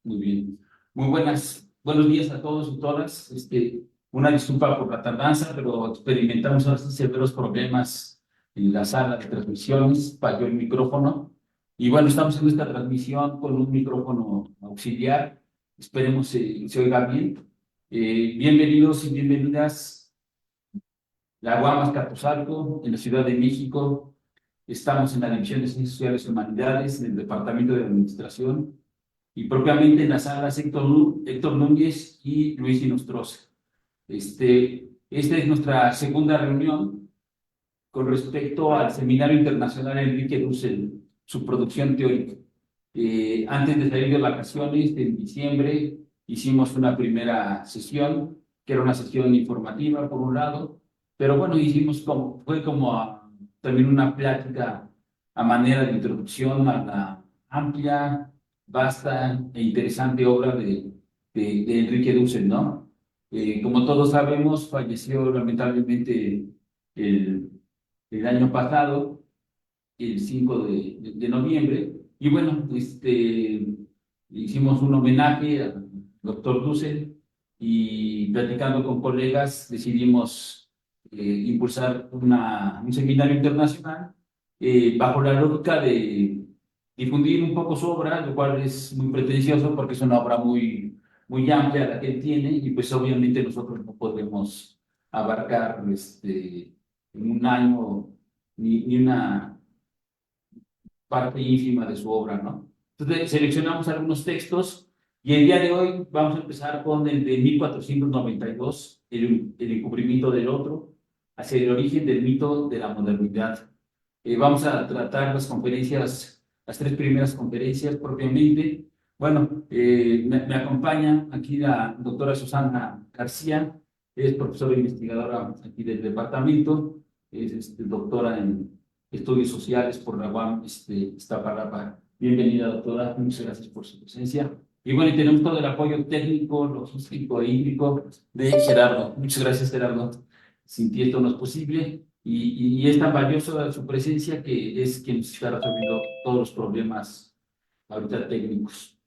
Muy bien. Buenos días a todos y todas. Una disculpa por la tardanza, pero experimentamos ahora sí severos problemas en la sala de transmisiones. Falló el micrófono. Y bueno, estamos en esta transmisión con un micrófono auxiliar. Esperemos se oiga bien. Bienvenidos y bienvenidas a Guamas, Capuzalco, en la Ciudad de México. Estamos en la División de Ciencias Sociales y Humanidades, en el Departamento de Administración y propiamente en las salas Héctor Núñez y Luis Inostroza. Esta es nuestra segunda reunión con respecto al Seminario Internacional Enrique Dussel, su producción teórica. Antes de salir de vacaciones, en diciembre, hicimos una primera sesión, que era una sesión informativa, por un lado, pero bueno, fue como también una plática a manera de introducción a la amplia, vasta e interesante obra de Enrique Dussel, ¿no? Como todos sabemos, falleció lamentablemente el, el año pasado, el 5 de noviembre, y bueno, hicimos un homenaje al doctor Dussel y platicando con colegas decidimos impulsar un seminario internacional bajo la lógica de difundir un poco su obra, lo cual es muy pretencioso porque es una obra muy amplia la que él tiene y pues obviamente nosotros no podemos abarcar en un año ni una parte ínfima de su obra, ¿no? Entonces seleccionamos algunos textos y el día de hoy vamos a empezar con el de 1492, el encubrimiento del otro, hacia el origen del mito de la modernidad. Vamos a tratar las tres primeras conferencias propiamente. Bueno, me acompaña aquí la doctora Susana García, es profesora investigadora aquí del departamento, es doctora en Estudios Sociales por la UAM Iztapalapa. Bienvenida, doctora, muchas gracias por su presencia. Y bueno, y tenemos todo el apoyo técnico, logístico e hídrico de Gerardo. Muchas gracias, Gerardo. Sin ti esto no es posible y es tan valiosa su presencia que es quien nos está resolviendo todos los problemas ahorita técnicos.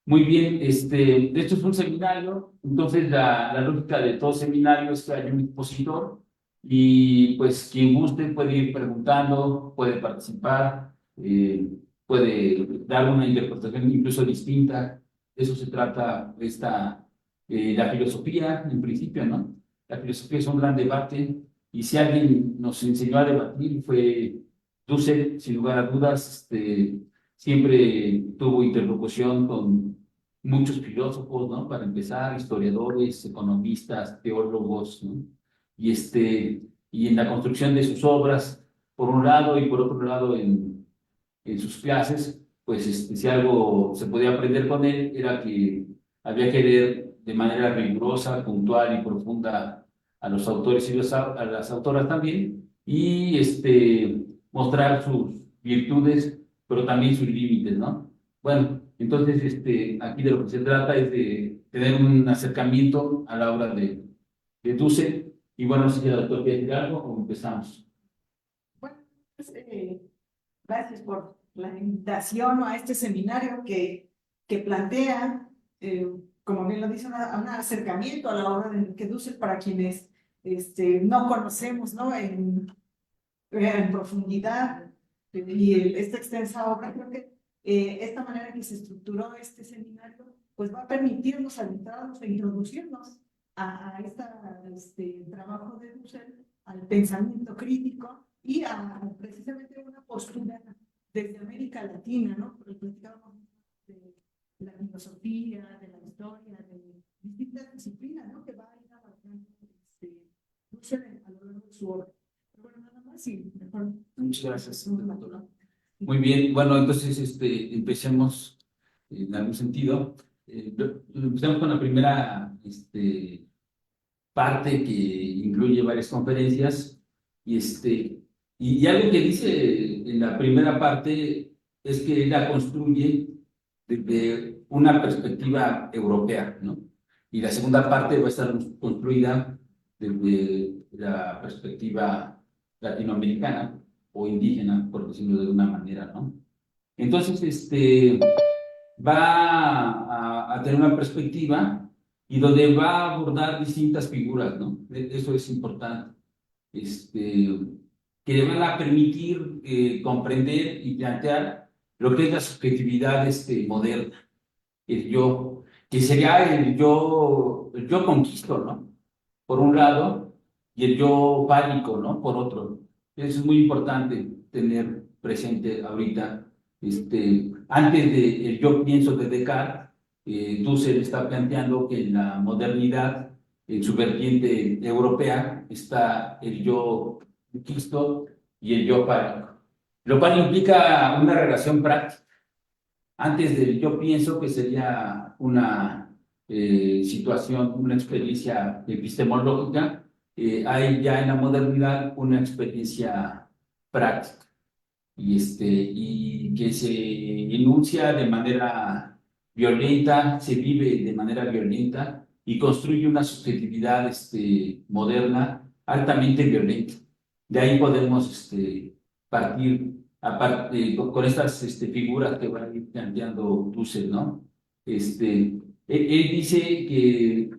Muy bien, esto es un seminario, entonces la lógica de todo seminario es que hay un expositor y pues quien guste puede ir preguntando, puede participar, puede dar una interpretación incluso distinta. De eso se trata la filosofía en principio, ¿no? La filosofía es un gran debate y si alguien nos enseñó a debatir fue Dussel, sin lugar a dudas, siempre tuvo interlocución con muchos filósofos, ¿no? Para empezar, historiadores, economistas, teólogos, ¿no? Y, y en la construcción de sus obras, por un lado, y por otro lado en sus clases, pues si algo se podía aprender con él era que había que leer de manera rigurosa, puntual y profunda a los autores y a las autoras también, y mostrar sus virtudes, pero también sus límites, ¿no? Bueno, entonces aquí de lo que se trata es de tener un acercamiento a la obra de Dussel, y bueno, si el doctor quiere decir algo, o empezamos. Bueno, pues, gracias por la invitación a este seminario que plantea, como bien lo dice, un acercamiento a la obra de Enrique Dussel para quienes no conocemos, ¿no? En profundidad esta extensa obra. Creo que esta manera en que se estructuró este seminario pues va a permitirnos adentrarnos e introducirnos a este trabajo de Dussel, al pensamiento crítico y a precisamente una postura desde América Latina, ¿no? Porque platicábamos de la filosofía, de la historia, de distintas disciplinas, ¿no? Que va a ir abarcando Dussel a lo largo de su obra. Pero bueno, nada más y mejor. Muchas gracias, doctora. Muy bien, bueno, entonces empecemos en algún sentido. Empezamos con la primera parte que incluye varias conferencias y algo que dice en la primera parte es que la construye desde una perspectiva europea, ¿no? Y la segunda parte va a estar construida desde la perspectiva latinoamericana o indígena, por decirlo de una manera, ¿no? Entonces, va a tener una perspectiva y donde va a abordar distintas figuras, ¿no? Eso es importante. Este, que le van a permitir comprender y plantear lo que es la subjetividad moderna, el yo, que sería el yo conquisto, ¿no? Por un lado, y el yo pánico, ¿no? Por otro. Eso es muy importante tener presente ahorita. Antes de el yo pienso de Descartes, Dussel está planteando que en la modernidad, en su vertiente europea, está el yo quisto y el yo pánico, lo cual implica una relación práctica. Antes del yo pienso que sería una situación, una experiencia epistemológica, hay ya en la modernidad una experiencia práctica y que se enuncia de manera violenta, se vive de manera violenta y construye una subjetividad moderna altamente violenta. De ahí podemos partir con estas figuras que va a ir planteando Dussel, ¿no? Él dice que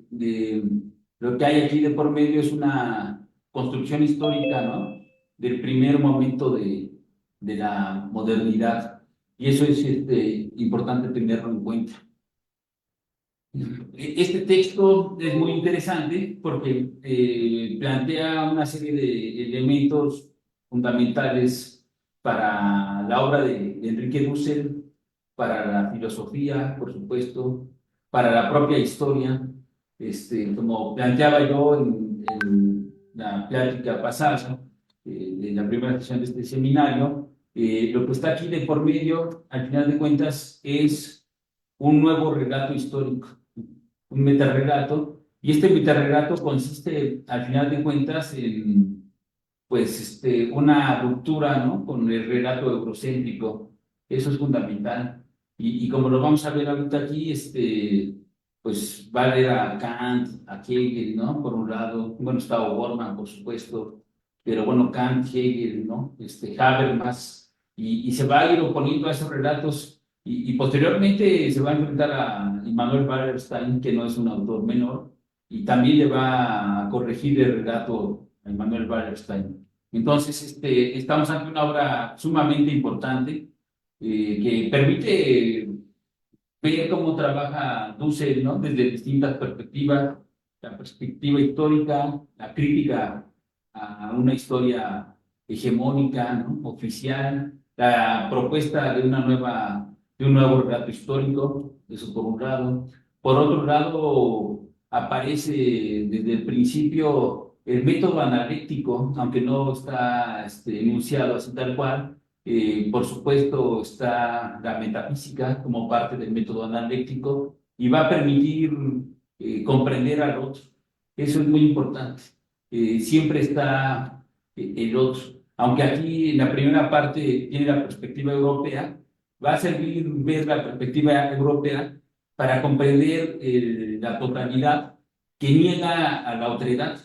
lo que hay aquí de por medio es una construcción histórica, ¿no? Del primer momento de la modernidad. Y eso es importante tenerlo en cuenta. Este texto es muy interesante porque plantea una serie de elementos fundamentales para la obra de Enrique Dussel, para la filosofía, por supuesto, para la propia historia. Como planteaba yo en la plática pasada, de la primera sesión de este seminario, lo que está aquí de por medio, al final de cuentas, es un nuevo relato histórico, un metarrelato, y este metarrelato consiste, al final de cuentas, en pues, una ruptura, ¿no? Con el relato eurocéntrico. Eso es fundamental. Y como lo vamos a ver ahorita aquí, pues va a leer a Kant, a Hegel, ¿no? Por un lado, bueno, está O'Gorman, por supuesto, pero bueno, Kant, Hegel, ¿no? Habermas, y se va a ir oponiendo a esos relatos, y posteriormente se va a enfrentar a Immanuel Wallerstein, que no es un autor menor, y también le va a corregir el relato a Immanuel Wallerstein. Entonces, estamos ante una obra sumamente importante que permite ver cómo trabaja Dussel, ¿no? Desde distintas perspectivas, la perspectiva histórica, la crítica a una historia hegemónica, ¿no? Oficial, la propuesta de un nuevo relato histórico, eso por un lado. Por otro lado, aparece desde el principio el método analítico, aunque no está enunciado así tal cual. Por supuesto, está la metafísica como parte del método analítico y va a permitir comprender al otro. Eso es muy importante. Siempre está el otro. Aunque aquí en la primera parte tiene la perspectiva europea, va a servir ver la perspectiva europea para comprender la totalidad que niega a la otredad.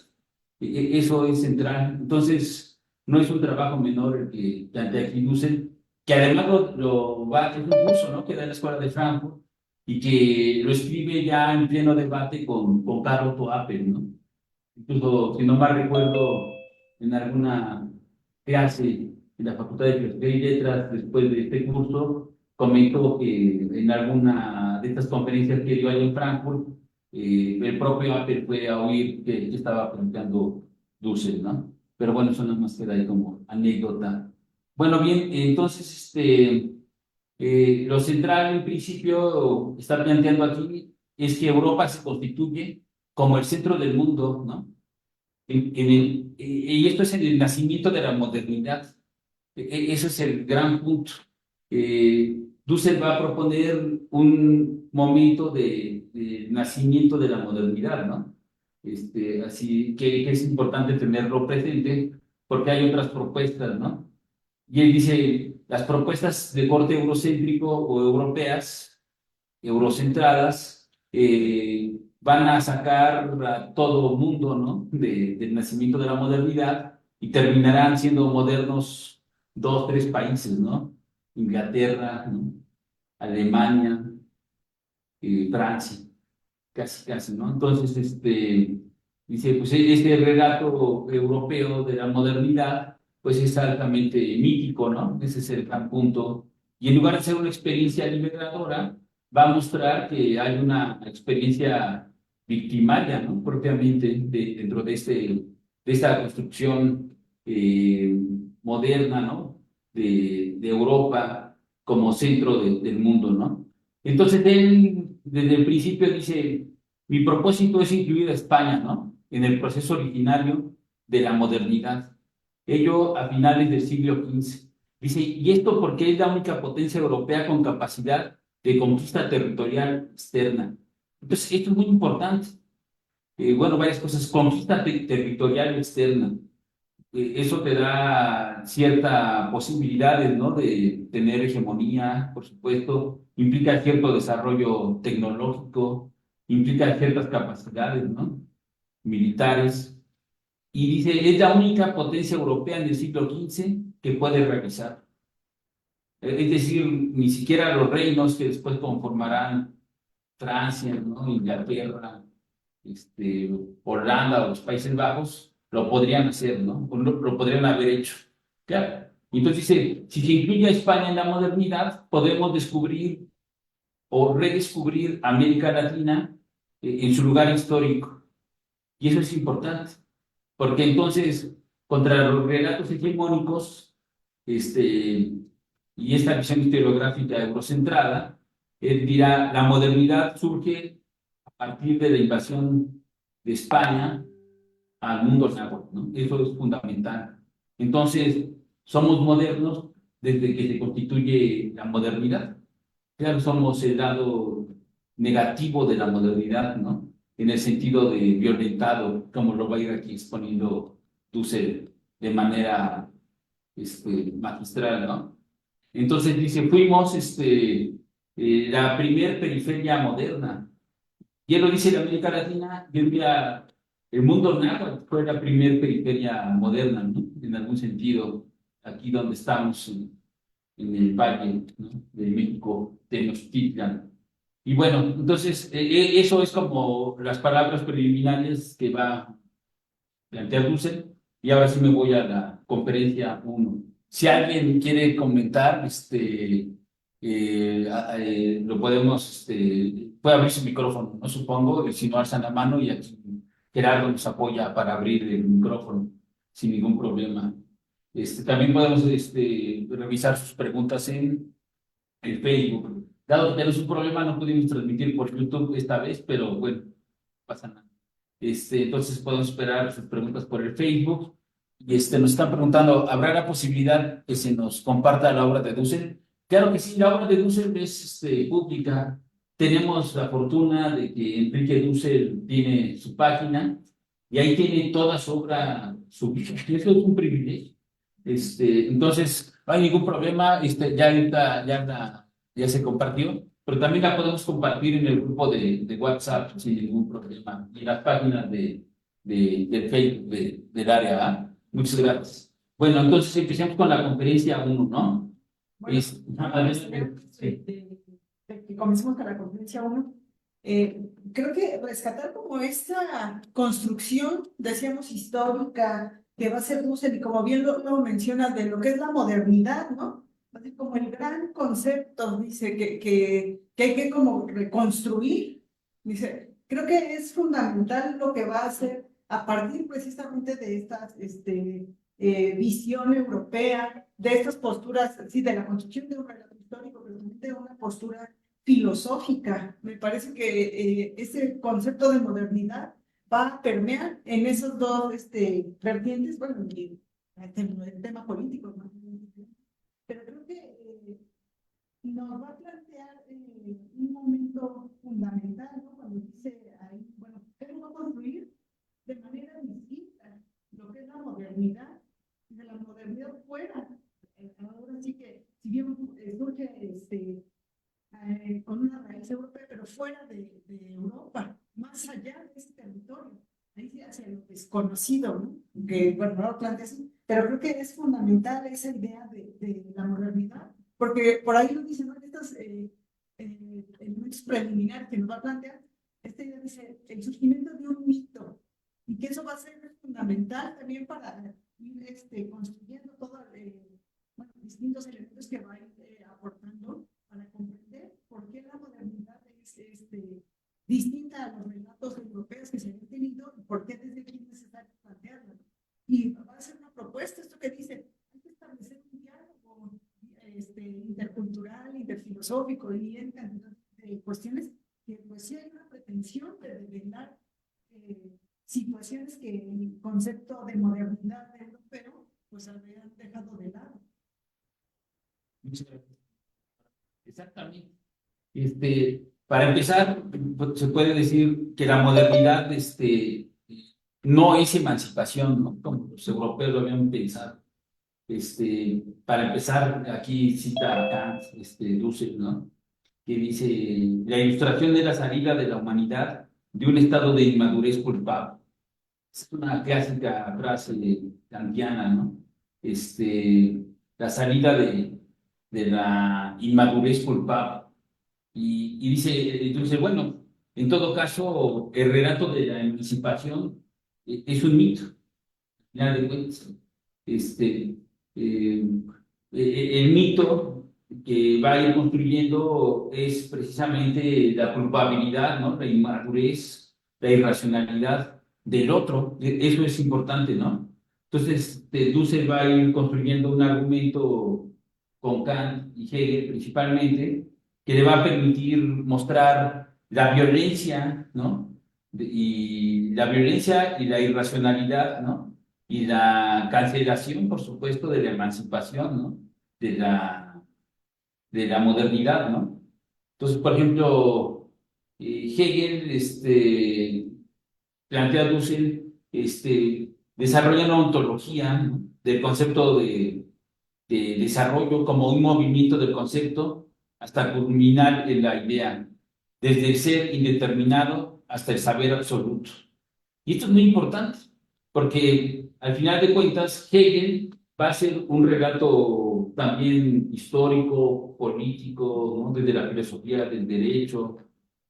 Eso es central. Entonces, no es un trabajo menor el que plantea aquí Dussel, que además es un curso, ¿no? Que da en la Escuela de Frankfurt y que lo escribe ya en pleno debate con Karl Otto Appel, ¿no? Incluso, si no mal recuerdo, en alguna clase en la Facultad de Filosofía y Letras, después de este curso, comentó que en alguna de estas conferencias que dio ahí en Frankfurt, el propio Apple fue a oír que estaba planteando Dussel, ¿no? Pero bueno, eso nada más queda ahí como anécdota. Bueno, bien, entonces, lo central en principio está planteando aquí es que Europa se constituye como el centro del mundo, ¿no? Y esto es en el nacimiento de la modernidad. Ese es el gran punto. Dussel va a proponer un momento de nacimiento de la modernidad, ¿no? Así que es importante tenerlo presente porque hay otras propuestas, ¿no? Y él dice, las propuestas de corte eurocéntrico o europeas, eurocentradas, van a sacar a todo mundo, ¿no? Del nacimiento de la modernidad y terminarán siendo modernos dos, tres países, ¿no? Inglaterra, ¿no? Alemania. Francia, casi, ¿no? Entonces, dice, pues este relato europeo de la modernidad, pues es altamente mítico, ¿no? Ese es el gran punto. Y en lugar de ser una experiencia liberadora, va a mostrar que hay una experiencia victimaria, ¿no? Propiamente dentro de esta construcción moderna, ¿no? De Europa como centro del mundo, ¿no? Entonces él desde el principio dice, mi propósito es incluir a España, ¿no? En el proceso originario de la modernidad. Ello a finales del siglo XV. Dice, y esto porque es la única potencia europea con capacidad de conquista territorial externa. Entonces, esto es muy importante. Bueno, varias cosas. Conquista territorial externa. Eso te da ciertas posibilidades, ¿no? De tener hegemonía, por supuesto. Implica cierto desarrollo tecnológico, implica ciertas capacidades, ¿no? Militares. Y dice, es la única potencia europea en el siglo XV que puede realizar. Es decir, ni siquiera los reinos que después conformarán Francia, ¿no? Inglaterra, Holanda o los Países Bajos, lo podrían hacer, ¿no? O lo podrían haber hecho. Claro. Entonces dice, si se incluye a España en la modernidad, podemos descubrir o redescubrir América Latina en su lugar histórico. Y eso es importante, porque entonces, contra los relatos hegemónicos, y esta visión historiográfica eurocentrada, él dirá, la modernidad surge a partir de la invasión de España al mundo náhuatl, ¿no? Eso es fundamental. Entonces, somos modernos desde que se constituye la modernidad. Claro, somos el lado negativo de la modernidad, ¿no? En el sentido de violentado, como lo va a ir aquí exponiendo Dussel de manera magistral, ¿no? Entonces dice, fuimos la primer periferia moderna. Y él lo dice en América Latina, y día el mundo náhuatl fue la primer periferia moderna, ¿no? En algún sentido, aquí donde estamos, en el Valle, ¿no? De México, Tenochtitlan. Y bueno, entonces eso es como las palabras preliminares que va a plantear Dussel, y ahora sí me voy a la conferencia 1. Si alguien quiere comentar, lo podemos, puede abrir su micrófono, ¿no? Supongo, y si no, alzan la mano y aquí Gerardo nos apoya para abrir el micrófono sin ningún problema. También podemos revisar sus preguntas en el Facebook. Dado que tenemos un problema, no pudimos transmitir por YouTube esta vez, pero bueno, no pasa nada. Entonces podemos esperar sus preguntas por el Facebook. Y nos están preguntando, ¿habrá la posibilidad que se nos comparta la obra de Dussel? Claro que sí, la obra de Dussel es pública. Tenemos la fortuna de que Enrique Dussel tiene su página y ahí tiene toda su obra subida. Eso es un privilegio. Entonces, no hay ningún problema. Ya ahorita ya se compartió, pero también la podemos compartir en el grupo de WhatsApp sin ningún problema. Y las páginas del Facebook del área A. Muchas gracias. Bueno, entonces empecemos con la conferencia 1, ¿no? Bueno, A ver, de, de que comencemos con la conferencia 1, creo que rescatar como esta construcción, decíamos, histórica, que va a ser Dussel, y como bien lo mencionas, de lo que es la modernidad, ¿no? Así como el gran concepto, dice, que hay que como reconstruir, dice, creo que es fundamental lo que va a hacer a partir precisamente de esta visión europea, de estas posturas, sí, de la construcción de un relato histórico, pero también de una postura filosófica. Me parece que ese concepto de modernidad va a permear en esos dos vertientes, bueno, y el tema político, ¿no? Pero creo que nos va a plantear un momento fundamental, ¿no? Cuando dice ahí, bueno, ¿cómo va a construir de manera distinta lo que es la modernidad, de la modernidad fuera? Ahora sí que, si bien surge con una raíz europea, pero fuera de Europa, más allá de ese territorio, ahí sí hacia lo desconocido, ¿no? Que, bueno, no lo plantea así, pero creo que es fundamental esa idea de la modernidad, porque por ahí lo dicen, ¿no? Estas elementos preliminares que nos va a plantear, esta idea dice el surgimiento de un mito, y que eso va a ser fundamental también para ir construyendo todo, bueno, distintos elementos que va a ir aportando para comprender por qué la modernidad es distinta a los relatos europeos que se habían tenido y por qué desde aquí es necesario plantearla. Y va a ser una propuesta, esto que dice, hay que establecer un diálogo intercultural, interfilosófico y en cantidad de cuestiones que pues sí hay una pretensión de develar situaciones que el concepto de modernidad europeo pues habían dejado de lado. Exactamente. Para empezar, se puede decir que la modernidad no es emancipación, ¿no? Como los europeos lo habían pensado. Para empezar, aquí cita a Kant, Dussel, ¿no? Que dice, la ilustración de la salida de la humanidad de un estado de inmadurez culpable. Es una clásica frase kantiana, ¿no? La salida de la inmadurez culpable. Y dice, entonces, bueno, en todo caso, el relato de la emancipación es un mito, al final de cuentas. Eh, el mito que va a ir construyendo es precisamente la culpabilidad, ¿no? La inmadurez, la irracionalidad del otro. Eso es importante, ¿no? Entonces, Dussel va a ir construyendo un argumento con Kant y Hegel principalmente, que le va a permitir mostrar la violencia, ¿no? Y la violencia y la irracionalidad, ¿no? Y la cancelación, por supuesto, de la emancipación, ¿no? De la modernidad, ¿no? Entonces, por ejemplo, Hegel plantea a Dussel, desarrolla una ontología, ¿no? Del concepto de desarrollo como un movimiento del concepto hasta culminar en la idea, desde el ser indeterminado hasta el saber absoluto. Y esto es muy importante, porque al final de cuentas Hegel va a ser un relato también histórico, político, ¿no? Desde la filosofía del derecho,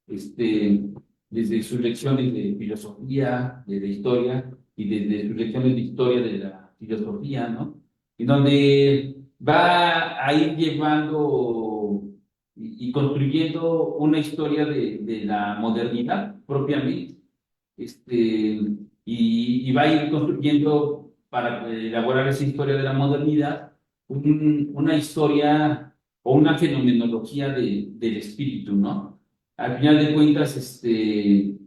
desde sus lecciones de filosofía, de la historia, y desde sus lecciones de historia de la filosofía, ¿no? En donde va a ir llevando y construyendo una historia de la modernidad propiamente. Y va a ir construyendo para elaborar esa historia de la modernidad una historia o una fenomenología del espíritu, ¿no? Al final de cuentas, Hegel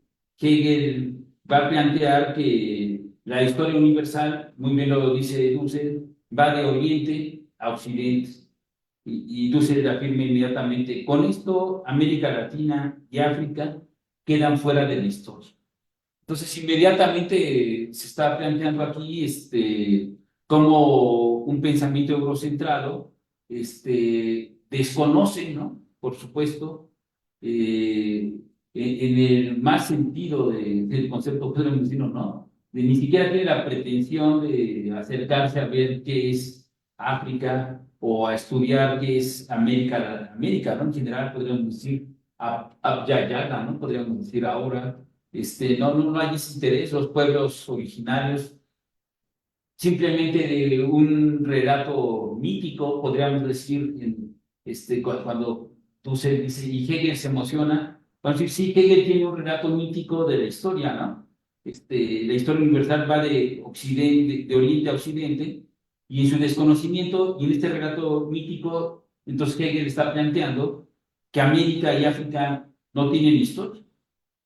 va a plantear que la historia universal, muy bien lo dice Dussel, va de Oriente a Occidente. Y Dussel afirma inmediatamente, con esto América Latina y África quedan fuera de la historia. Entonces, inmediatamente se está planteando aquí como un pensamiento eurocentrado desconoce, ¿no? Por supuesto, en el más sentido del concepto, podríamos decirlo, ¿no? De ni siquiera tiene la pretensión de acercarse a ver qué es África o a estudiar qué es América, ¿no? En general, podríamos decir, Abya-Yala, ¿no? Podríamos decir ahora. No hay ese interés, los pueblos originarios, simplemente de un relato mítico, podríamos decir, cuando tú se dice, y Hegel se emociona, vamos a decir, sí, Hegel tiene un relato mítico de la historia, ¿no? La historia universal va de Occidente, de Oriente a Occidente, y en su desconocimiento, y en este relato mítico, entonces Hegel está planteando que América y África no tienen historia.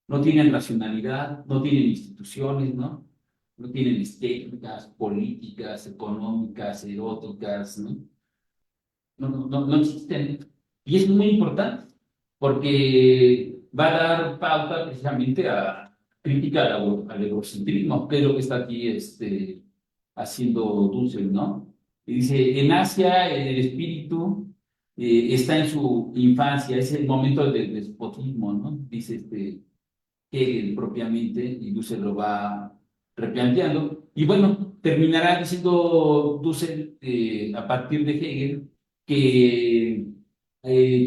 No tienen racionalidad, no tienen instituciones, ¿no? No tienen estéticas, políticas, económicas, eróticas, ¿no? No existen. Y es muy importante, porque va a dar pauta precisamente a crítica al egocentrismo, que es lo que está aquí haciendo Dussel, ¿no? Y dice, en Asia el espíritu está en su infancia, es el momento del despotismo, ¿no? Dice Hegel propiamente, y Dussel lo va replanteando. Y bueno, terminará diciendo Dussel a partir de Hegel que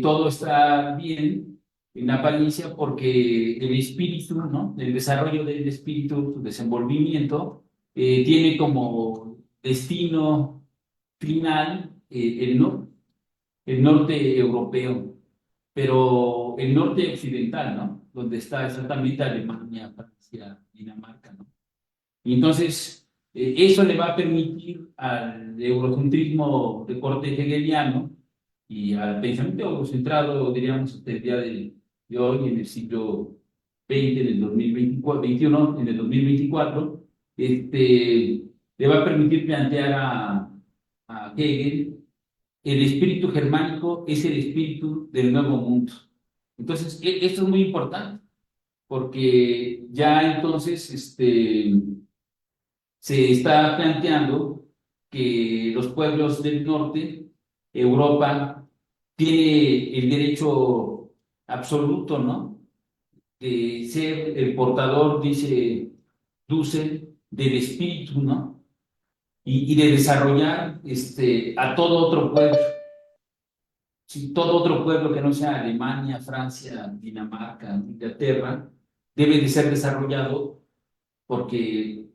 todo está bien en apariencia porque el espíritu, ¿no? El desarrollo del espíritu, su desenvolvimiento, tiene como destino final el norte europeo, pero el norte occidental, ¿no? Donde está exactamente Alemania, Francia, Dinamarca, ¿no? Y entonces, eso le va a permitir al eurocentrismo de corte hegeliano y al pensamiento eurocentrado, diríamos, hasta el día de hoy, en el siglo XX, en el 2024, 21, en el 2024, le va a permitir plantear a Hegel: el espíritu germánico es el espíritu del nuevo mundo. Entonces, esto es muy importante, porque ya entonces se está planteando que los pueblos del norte, Europa, tiene el derecho absoluto, ¿no? De ser el portador, dice Dussel, del espíritu, ¿no? Y de desarrollar a todo otro pueblo. Si todo otro pueblo que no sea Alemania, Francia, Dinamarca, Inglaterra, debe de ser desarrollado porque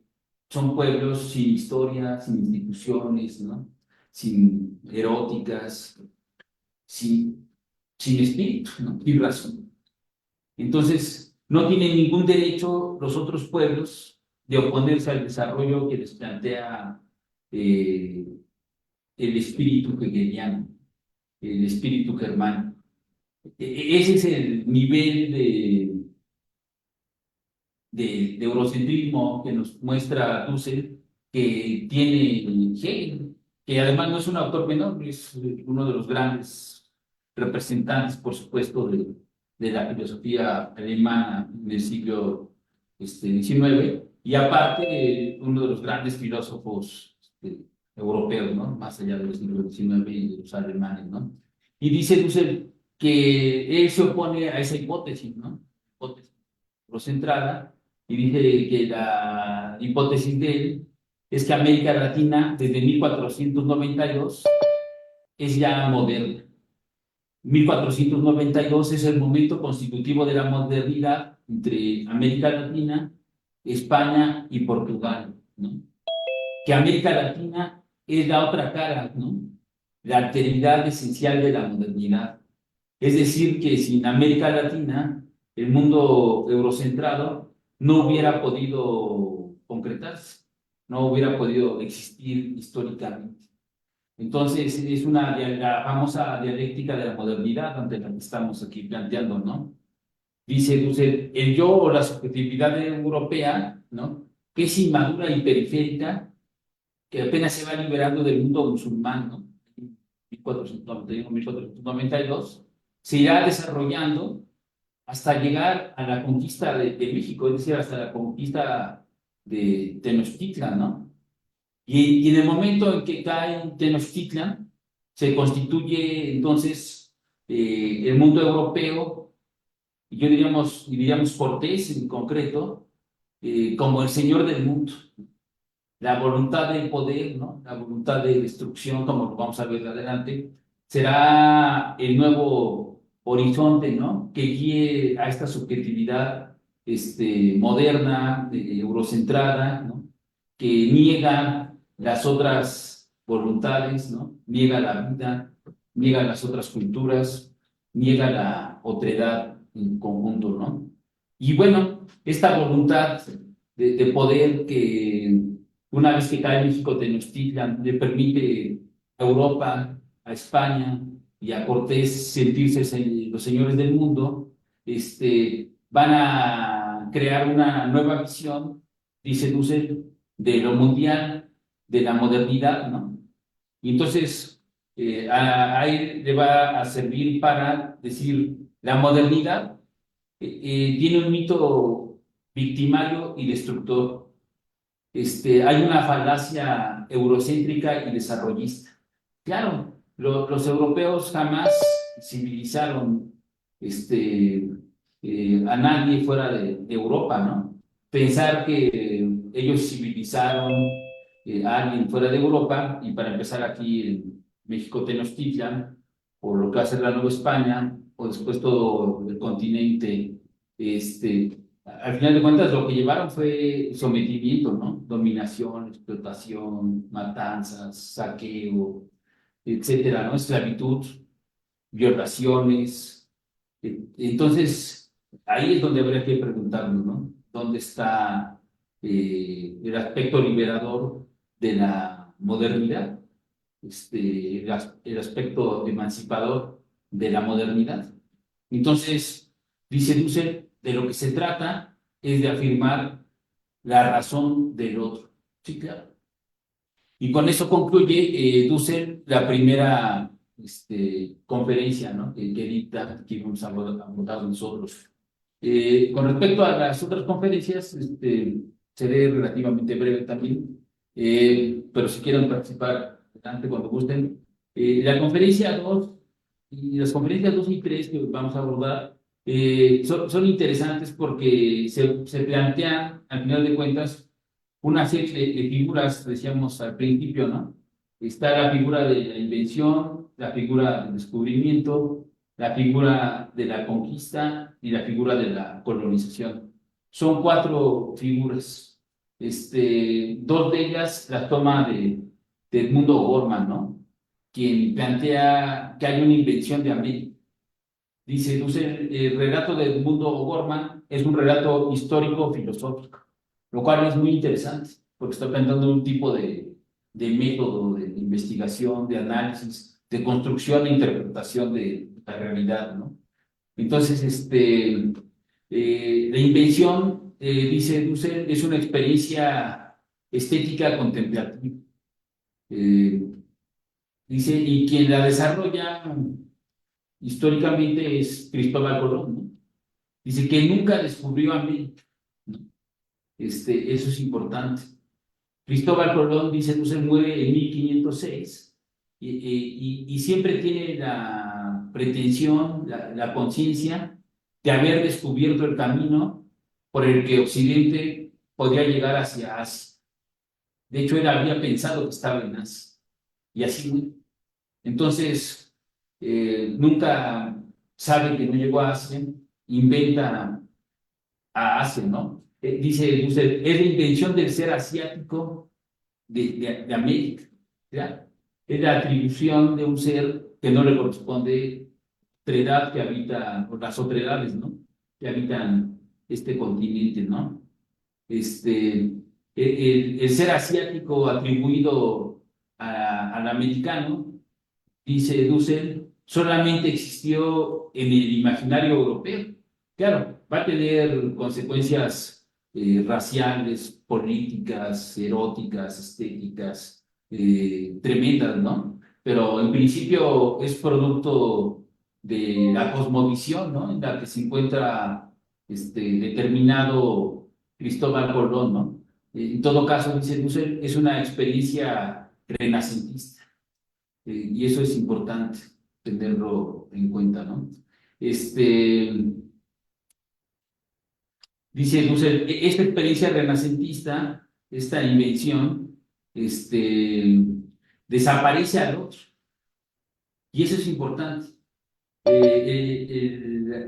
son pueblos sin historia, sin instituciones, ¿no? Sin eróticas, sin, sin espíritu, ¿no? Sin razón. Entonces, no tienen ningún derecho los otros pueblos de oponerse al desarrollo que les plantea eh, el espíritu hegeliano, el espíritu germano. Ese es el nivel de eurocentrismo que nos muestra Dussel, que tiene Hegel, que además no es un autor menor, es uno de los grandes representantes, por supuesto, de la filosofía alemana del siglo XIX, y aparte uno de los grandes filósofos europeos, ¿no? Más allá del siglo XIX y de los alemanes, ¿no? Y dice Dussel que él se opone a esa hipótesis, ¿no? Hipótesis eurocentrada, y dice que la hipótesis de él es que América Latina desde 1492 es ya moderna. 1492 es el momento constitutivo de la modernidad entre América Latina, España y Portugal, ¿no? Que América Latina es la otra cara, ¿no? La alteridad esencial de la modernidad. Es decir, que sin América Latina, el mundo eurocentrado no hubiera podido concretarse, no hubiera podido existir históricamente. Entonces, es la famosa dialéctica de la modernidad ante la que estamos aquí planteando, ¿no? Dice usted, el yo o la subjetividad europea, ¿no? Que es inmadura y periférica, que apenas se va liberando del mundo musulmán, ¿no? 1491, 1492, se irá desarrollando hasta llegar a la conquista de México, es decir, hasta la conquista de Tenochtitlan, ¿no? Y en el momento en que cae Tenochtitlan, se constituye entonces el mundo europeo, y diríamos Cortés en concreto, como el señor del mundo. La voluntad de poder, ¿no? La voluntad de destrucción, como lo vamos a ver adelante, será el nuevo horizonte, ¿no? Que guíe a esta subjetividad moderna, eurocentrada, ¿no? Que niega las otras voluntades, ¿no? Niega la vida, niega las otras culturas, niega la otredad en conjunto, ¿no? Y bueno, esta voluntad de poder que una vez que cae México Tenochtitlan, le permite a Europa, a España y a Cortés sentirse los señores del mundo, van a crear una nueva visión, dice Dussel, de lo mundial, de la modernidad, ¿no? Y entonces a él le va a servir para decir, la modernidad tiene un mito victimario y destructor. Hay una falacia eurocéntrica y desarrollista. Claro, los europeos jamás civilizaron a nadie fuera de Europa, ¿no? Pensar que ellos civilizaron a alguien fuera de Europa, y para empezar aquí en México Tenochtitlan, o lo que va a ser la Nueva España, o después todo el continente, al final de cuentas lo que llevaron fue sometimiento, ¿no? Dominación, explotación, matanzas, saqueo, etcétera, ¿no? Esclavitud, violaciones. Entonces, ahí es donde habría que preguntarnos, ¿no? ¿Dónde está el aspecto liberador de la modernidad? El aspecto emancipador de la modernidad. Entonces, dice Dussel, de lo que se trata es de afirmar la razón del otro. Sí, claro. Y con eso concluye Dussel la primera conferencia, ¿no? Que dicta, que vamos a abordar nosotros. Con respecto a las otras conferencias, seré relativamente breve también, pero si quieren participar, adelante cuando gusten. La conferencia 2 y las conferencias 2 y 3 que vamos a abordar son interesantes porque se plantean, al final de cuentas, una serie de figuras, decíamos al principio, ¿no? Está la figura de la invención, la figura del descubrimiento, la figura de la conquista y la figura de la colonización. Son cuatro figuras. Dos de ellas las toma de Edmundo Gorman, ¿no? Quien plantea que hay una invención de América. Dice, el relato de Edmundo Gorman es un relato histórico-filosófico, lo cual es muy interesante, porque está planteando un tipo de método de investigación, de análisis, de construcción e interpretación de la realidad, ¿no? Entonces, la invención, dice Dussel, es una experiencia estética contemplativa. Dice, y quien la desarrolla históricamente es Cristóbal Colón, ¿no? Dice que nunca descubrió América, ¿no? Eso es importante. Cristóbal Colón, dice, no se muere en 1506 y siempre tiene la pretensión, la conciencia de haber descubierto el camino por el que Occidente podría llegar hacia Asia. De hecho, él había pensado que estaba en Asia y así fue. Entonces, nunca sabe que no llegó a Asia, inventa a Asia, ¿no? Dice usted, es la invención del ser asiático de América, ¿ya? Es la atribución de un ser que no le corresponde otredad que habita, o las otredades, ¿no? Que habitan este continente, ¿no? El ser asiático atribuido al americano, dice Dussel, solamente existió en el imaginario europeo. Claro, va a tener consecuencias raciales, políticas, eróticas, estéticas, tremendas, ¿no? Pero en principio es producto de la cosmovisión, ¿no? En la que se encuentra determinado Cristóbal Colón, ¿no? En todo caso, dice Dussel, es una experiencia renacentista. Y eso es importante tenerlo en cuenta, ¿no? Dice Dussel, esta experiencia renacentista, esta invención, desaparece al otro. Y eso es importante.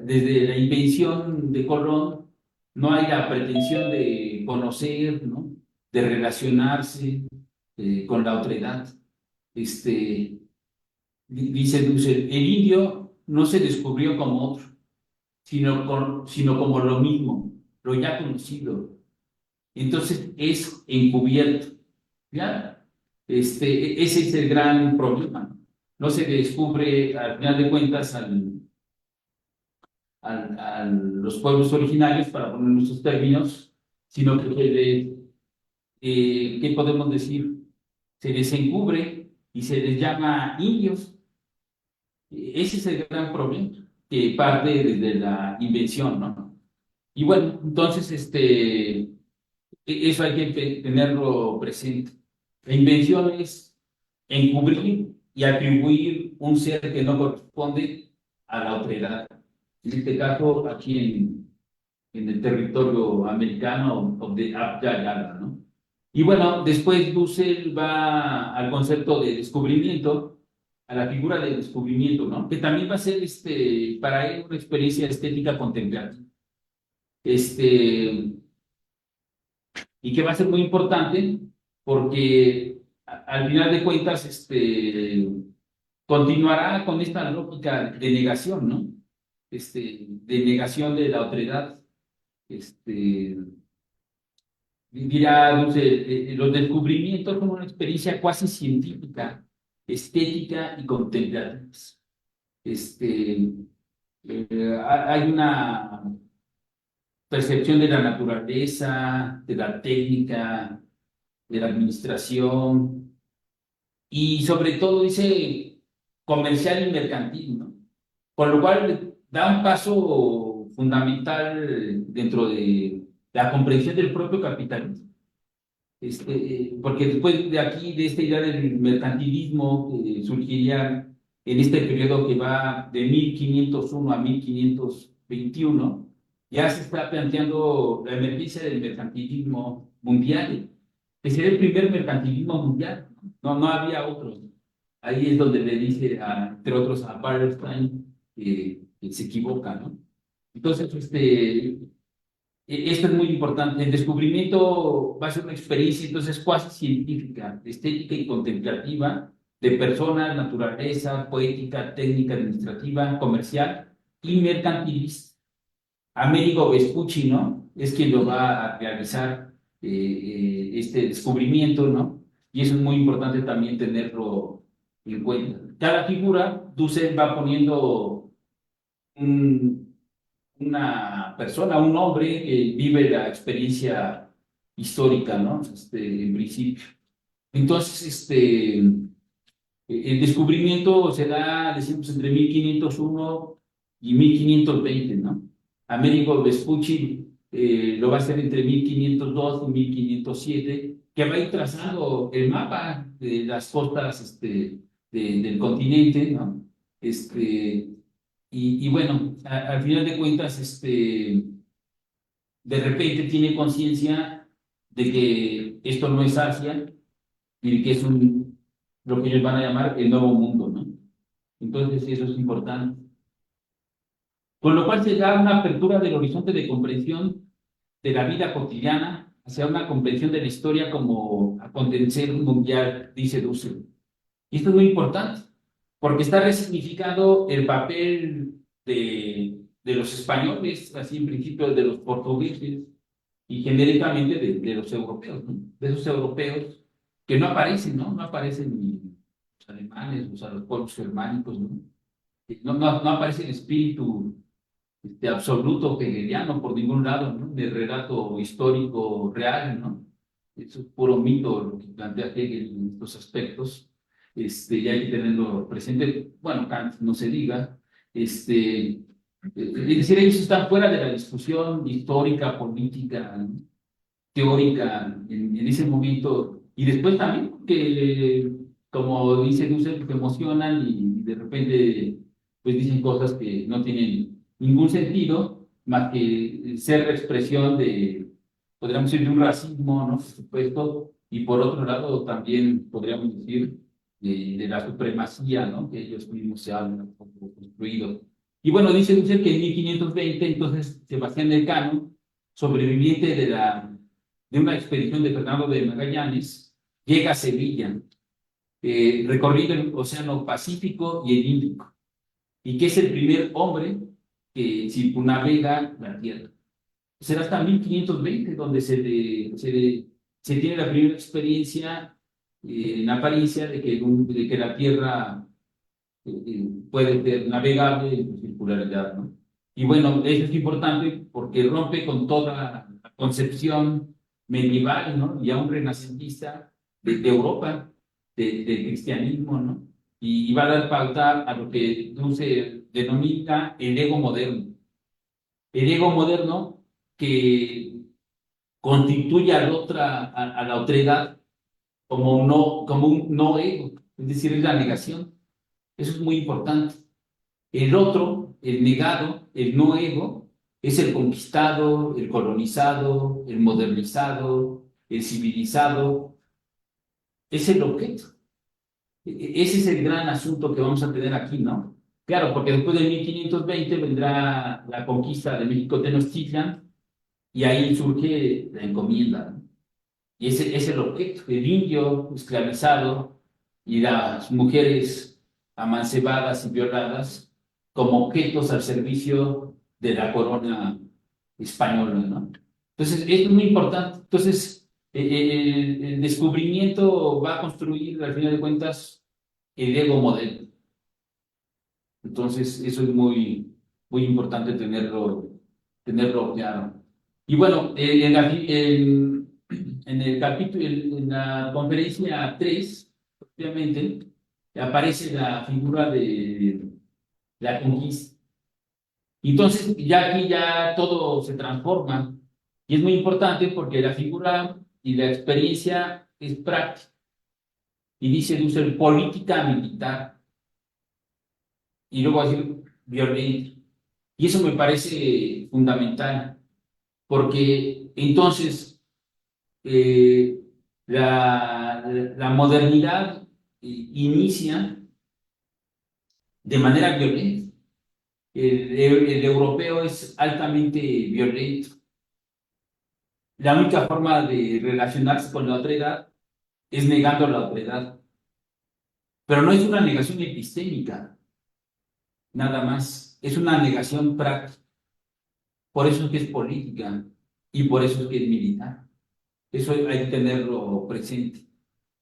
Desde la invención de Colón no hay la pretensión de conocer, ¿no? De relacionarse con la otredad. Dice Dussel, el indio no se descubrió como otro, sino como lo mismo, lo ya conocido. Entonces es encubierto, ¿ya? Ese es el gran problema, ¿no? No se descubre, al final de cuentas, a los pueblos originarios, para poner nuestros términos, sino que ¿qué podemos decir? Se les encubre y se les llama indios. Ese es el gran problema, que parte desde la invención, ¿no? Y bueno, entonces, eso hay que tenerlo presente. La invención es encubrir y atribuir un ser que no corresponde a la otredad. En este caso, aquí en el territorio americano o de Abya Yala, ¿no? Y bueno, después Dussel va al concepto de descubrimiento a la figura del descubrimiento, ¿no? Que también va a ser para él una experiencia estética contemplativa. Y que va a ser muy importante porque al final de cuentas continuará con esta lógica de negación, ¿no? De negación de la otredad. Dirá, no sé, los descubrimientos son una experiencia cuasi científica, estética y contemplativa. Hay una percepción de la naturaleza, de la técnica, de la administración y sobre todo dice comercial y mercantil, ¿no? Con lo cual da un paso fundamental dentro de la comprensión del propio capitalismo. Porque después de aquí, de esta idea del mercantilismo, surgiría en este periodo que va de 1501 a 1521, ya se está planteando la emergencia del mercantilismo mundial, que sería el primer mercantilismo mundial, no había otro. Ahí es donde le dice, entre otros, a Wallerstein que se equivoca, ¿no? Entonces, esto es muy importante. El descubrimiento va a ser una experiencia entonces cuasi científica, estética y contemplativa de personas, naturaleza, poética, técnica, administrativa, comercial y mercantilista. Américo Vespucci, ¿no? Es quien lo va a realizar este descubrimiento, ¿no? Y eso es muy importante también tenerlo en cuenta. Cada figura, Dussel va poniendo un, una persona, un hombre que vive la experiencia histórica, ¿no? En principio. Entonces, el descubrimiento se da, decimos, entre 1501 y 1520, ¿no? Américo Vespucci lo va a hacer entre 1502 y 1507, que va a ir trazando el mapa de las costas del continente, ¿no? Y bueno, al final de cuentas, de repente tiene conciencia de que esto no es Asia y que es lo que ellos van a llamar el nuevo mundo, ¿no? Entonces, eso es importante. Con lo cual se da una apertura del horizonte de comprensión de la vida cotidiana hacia una comprensión de la historia como acontecer mundial, dice Dussel. Y esto es muy importante, porque está resignificando el papel de los españoles, así en principio de los portugueses y genéricamente de los europeos, ¿no? De esos europeos que no aparecen, ¿no? No aparecen ni los alemanes, los pueblos germánicos, ¿no? No aparece el espíritu absoluto hegeliano por ningún lado, ¿no? De relato histórico real, ¿no? Eso es puro mito lo que plantea Hegel en estos aspectos, y hay que tenerlo presente. Bueno, Kant no se diga, es decir, ellos están fuera de la discusión histórica, política, ¿no? Teórica en ese momento, y después también que, como dice Dussel, se emocionan y de repente pues dicen cosas que no tienen ningún sentido, más que ser la expresión podríamos decir, de un racismo, ¿no? Por supuesto, y por otro lado también podríamos decir de la supremacía, ¿no? Que ellos mismos se han construido. Y bueno, dice Dussel que en 1520, entonces, Sebastián Elcano, sobreviviente de una expedición de Fernando de Magallanes, llega a Sevilla, recorriendo el Océano Pacífico y el Índico, y que es el primer hombre que circunnavega la Tierra. Será hasta 1520 donde se tiene la primera experiencia en apariencia de que la Tierra puede ser navegable en su circularidad, ¿no? Y bueno, eso es importante porque rompe con toda la concepción medieval, ¿no? Y aún renacentista de Europa, del cristianismo, ¿no? Y va a dar pauta a lo que se denomina el ego moderno. El ego moderno que constituye a la otredad como un no ego, es decir, es la negación. Eso es muy importante. El otro, el negado, el no ego, es el conquistado, el colonizado, el modernizado, el civilizado. Es el objeto. Ese es el gran asunto que vamos a tener aquí, ¿no? Claro, porque después de 1520 vendrá la conquista de México Tenochtitlan y ahí surge la encomienda, ¿no? Y ese es el objeto, el indio esclavizado y las mujeres amancebadas y violadas como objetos al servicio de la corona española, ¿no? Entonces, esto es muy importante. Entonces, el descubrimiento va a construir, al final de cuentas, el ego moderno. Entonces, eso es muy importante tenerlo claro. Y bueno, en el capítulo, en la conferencia 3 obviamente, aparece la figura de la conquista. Entonces, ya aquí ya todo se transforma y es muy importante porque la figura y la experiencia es práctica y dice Dussel política militar y luego va a decir violenta. Y eso me parece fundamental porque entonces eh, la modernidad inicia de manera violenta. El europeo es altamente violento. La única forma de relacionarse con la otredad es negando la otredad. Pero no es una negación epistémica, nada más. Es una negación práctica. Por eso es que es política y por eso es que es militar. Eso hay que tenerlo presente.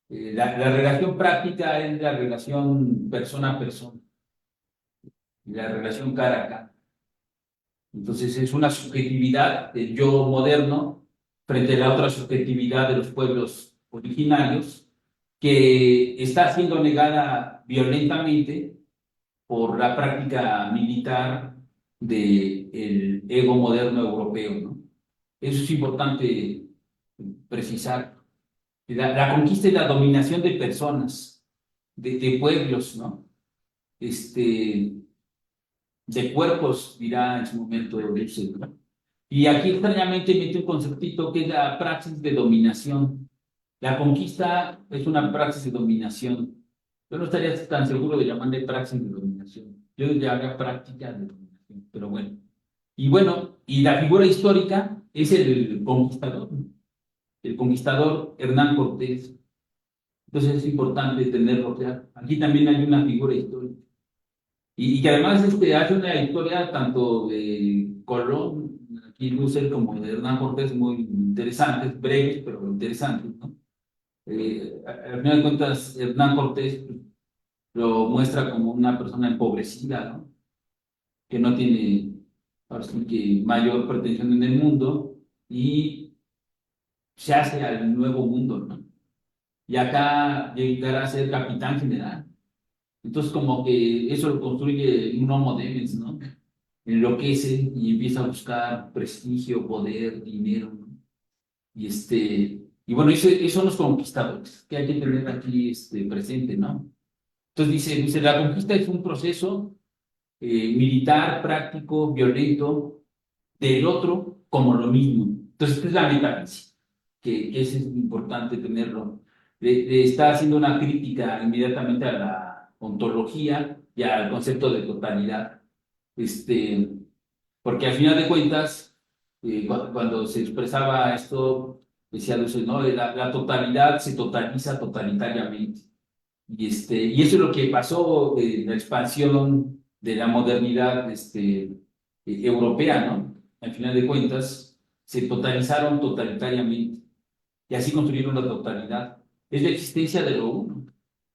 La relación práctica es la relación persona a persona, la relación cara a cara. Entonces es una subjetividad del yo moderno frente a la otra subjetividad de los pueblos originarios que está siendo negada violentamente por la práctica militar del ego moderno europeo, ¿no? Eso es importante precisar. La conquista y la dominación de personas, de pueblos, ¿no? Este, de cuerpos, dirá en su momento Dussel, ¿no? Y aquí extrañamente mete un conceptito que es la praxis de dominación. La conquista es una praxis de dominación. Yo no estaría tan seguro de llamarle praxis de dominación. Yo llamaría práctica de dominación, pero bueno. Y bueno, y la figura histórica es el conquistador, ¿no? El conquistador Hernán Cortés. Entonces es importante tenerlo claro. Aquí también hay una figura histórica. Y que además hace una historia tanto de Colón, aquí Dussel, como de Hernán Cortés muy interesantes, breves, pero interesantes, ¿no? Al final de cuentas, Hernán Cortés pues, lo muestra como una persona empobrecida, ¿no? Que no tiene, ahora sí que, mayor pretensión en el mundo y se hace al nuevo mundo, ¿no? Y acá llegará a ser capitán general. Entonces, como que eso lo construye un homo degens, ¿no? Enloquece y empieza a buscar prestigio, poder, dinero, ¿no? Y bueno, eso son los conquistadores que hay que tener aquí presente, ¿no? Entonces dice, la conquista es un proceso militar, práctico, violento, del otro como lo mismo. Entonces, ¿qué es la metafísica? Que eso es importante tenerlo. Está haciendo una crítica inmediatamente a la ontología y al concepto de totalidad. Este, porque al final de cuentas, cuando se expresaba esto, decía Dussel, ¿no? La totalidad se totaliza totalitariamente. Y eso es lo que pasó en la expansión de la modernidad europea, ¿no? Al final de cuentas, se totalizaron totalitariamente y así construyeron la totalidad. Es la existencia de lo uno.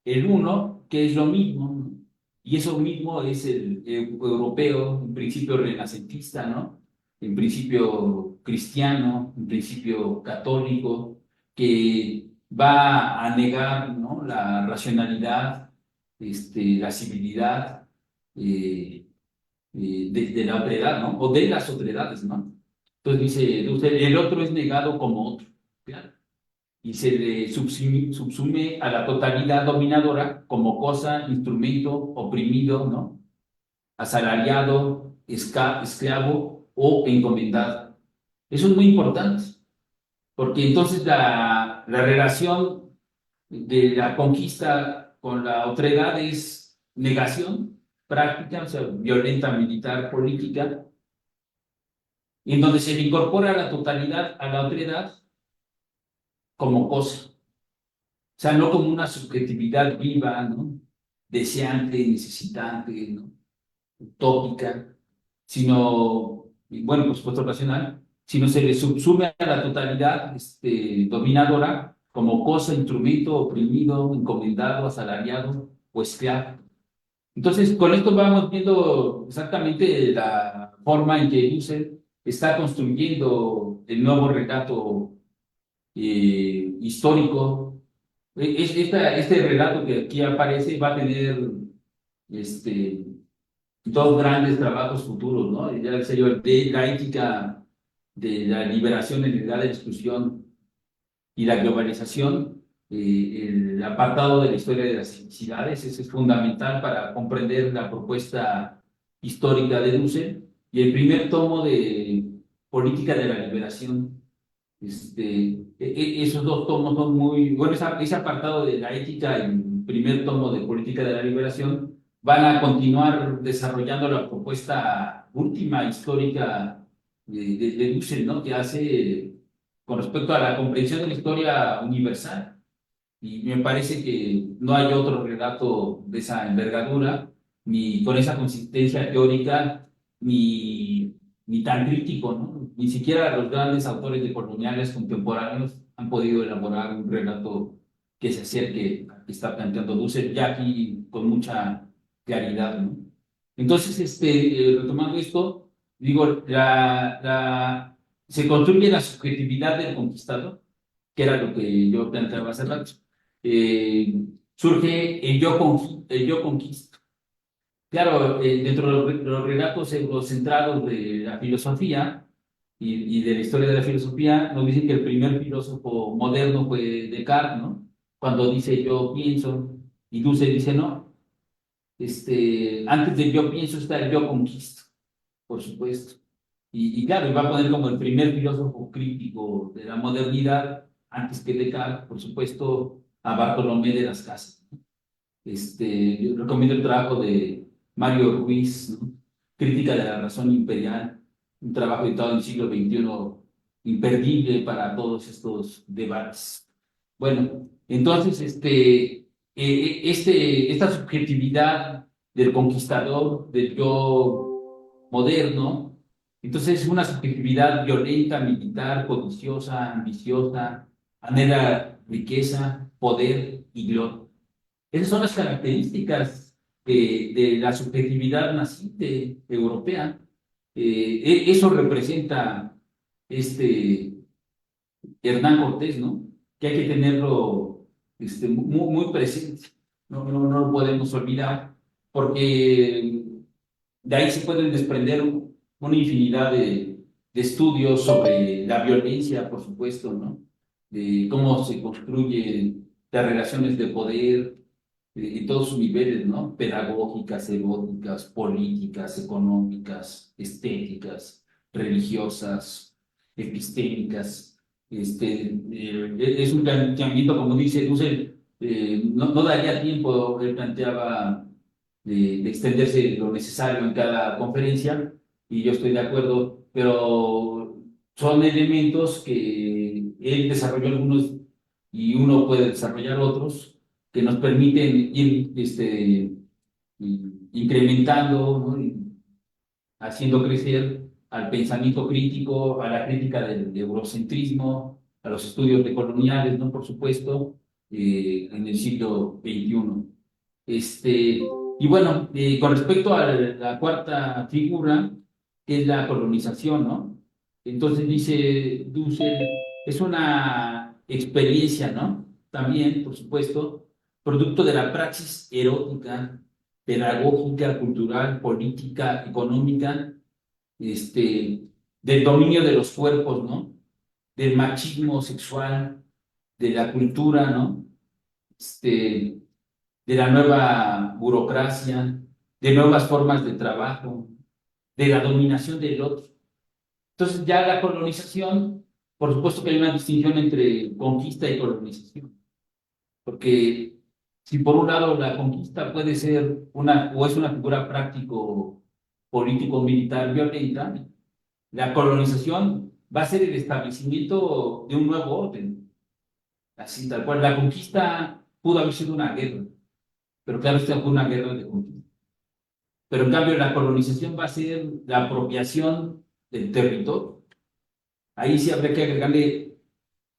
El uno, que es lo mismo, ¿no? Y eso mismo es el europeo, en principio renacentista, ¿no? En principio cristiano, en principio católico, que va a negar, ¿no? La racionalidad, la civilidad de la otredad, ¿no? O de las otredades, ¿no? Entonces dice, el otro es negado como otro, claro, y se le subsume a la totalidad dominadora como cosa, instrumento, oprimido, ¿no? Asalariado, esclavo o encomendado. Eso es muy importante, porque entonces la relación de la conquista con la otredad es negación práctica, o sea, violenta, militar, política, en donde se le incorpora la totalidad a la otredad como cosa. O sea, no como una subjetividad viva, ¿no? Deseante, necesitante, ¿no? Utópica, sino, y bueno, por supuesto racional, sino se le subsume a la totalidad dominadora como cosa, instrumento, oprimido, encomendado, asalariado o esclavo. Entonces, con esto vamos viendo exactamente la forma en que Dussel está construyendo el nuevo relato histórico. Este relato que aquí aparece va a tener este, dos grandes trabajos futuros, ¿no? Ya decía yo, de la ética de la liberación en la edad de la exclusión y la globalización, el apartado de la historia de las etnicidades, ese es fundamental para comprender la propuesta histórica de Dussel, y el primer tomo de Política de la Liberación. Esos dos tomos son muy, bueno, ese apartado de la ética, el primer tomo de Política de la Liberación, van a continuar desarrollando la propuesta última histórica de Dussel, ¿no? Que hace con respecto a la comprensión de la historia universal. Y me parece que no hay otro relato de esa envergadura, ni con esa consistencia teórica, ni tan crítico, ¿no? Ni siquiera los grandes autores de coloniales contemporáneos han podido elaborar un relato que se acerque a que está planteando Dussel, ya aquí con mucha claridad, ¿no? Entonces, retomando esto, digo, se construye la subjetividad del conquistador, que era lo que yo planteaba hace rato. Surge el yo conquisto. Claro, dentro de los relatos eurocentrados de la filosofía y de la historia de la filosofía, nos dicen que el primer filósofo moderno fue Descartes, ¿no? Cuando dice yo pienso, y Dussel dice no. Antes del yo pienso está el yo conquisto, por supuesto. Y claro, iba a poner como el primer filósofo crítico de la modernidad, antes que Descartes, por supuesto, a Bartolomé de las Casas. Yo recomiendo el trabajo de Mario Ruiz, ¿no? Crítica de la razón imperial, un trabajo editado en el siglo XXI, imperdible para todos estos debates. Bueno, entonces, esta subjetividad del conquistador, del yo moderno, entonces es una subjetividad violenta, militar, codiciosa, ambiciosa, anhela riqueza, poder y gloria. Esas son las características de la subjetividad naciente europea. Eso representa este Hernán Cortés, ¿no? Que hay que tenerlo muy, muy presente. No lo podemos olvidar, porque de ahí se pueden desprender una infinidad de estudios sobre la violencia, por supuesto, ¿no? De cómo se construyen las relaciones de poder en todos sus niveles, ¿no? Pedagógicas, eróticas, políticas, económicas, estéticas, religiosas, epistémicas. Es un planteamiento, como dice Dussel, no daría tiempo, él planteaba, de extenderse lo necesario en cada conferencia, y yo estoy de acuerdo, pero son elementos que él desarrolló algunos y uno puede desarrollar otros que nos permiten ir incrementando, ¿no? Y haciendo crecer al pensamiento crítico, a la crítica del eurocentrismo, a los estudios decoloniales, ¿no? Por supuesto, en el siglo XXI. Y bueno, con respecto a la cuarta figura, que es la colonización, ¿no? Entonces dice Dussel, es una experiencia, ¿no? También, por supuesto, producto de la praxis erótica, pedagógica, cultural, política, económica, del dominio de los cuerpos, ¿no? Del machismo sexual, de la cultura, ¿no? De la nueva burocracia, de nuevas formas de trabajo, de la dominación del otro. Entonces ya la colonización, por supuesto que hay una distinción entre conquista y colonización, porque Si por un lado la conquista puede ser una, o es una figura práctico, político, militar violenta, la colonización va a ser el establecimiento de un nuevo orden. Así tal cual. La conquista pudo haber sido una guerra, pero claro, esta fue una guerra de conquista. Pero en cambio la colonización va a ser la apropiación del territorio. Ahí sí habría que agregarle,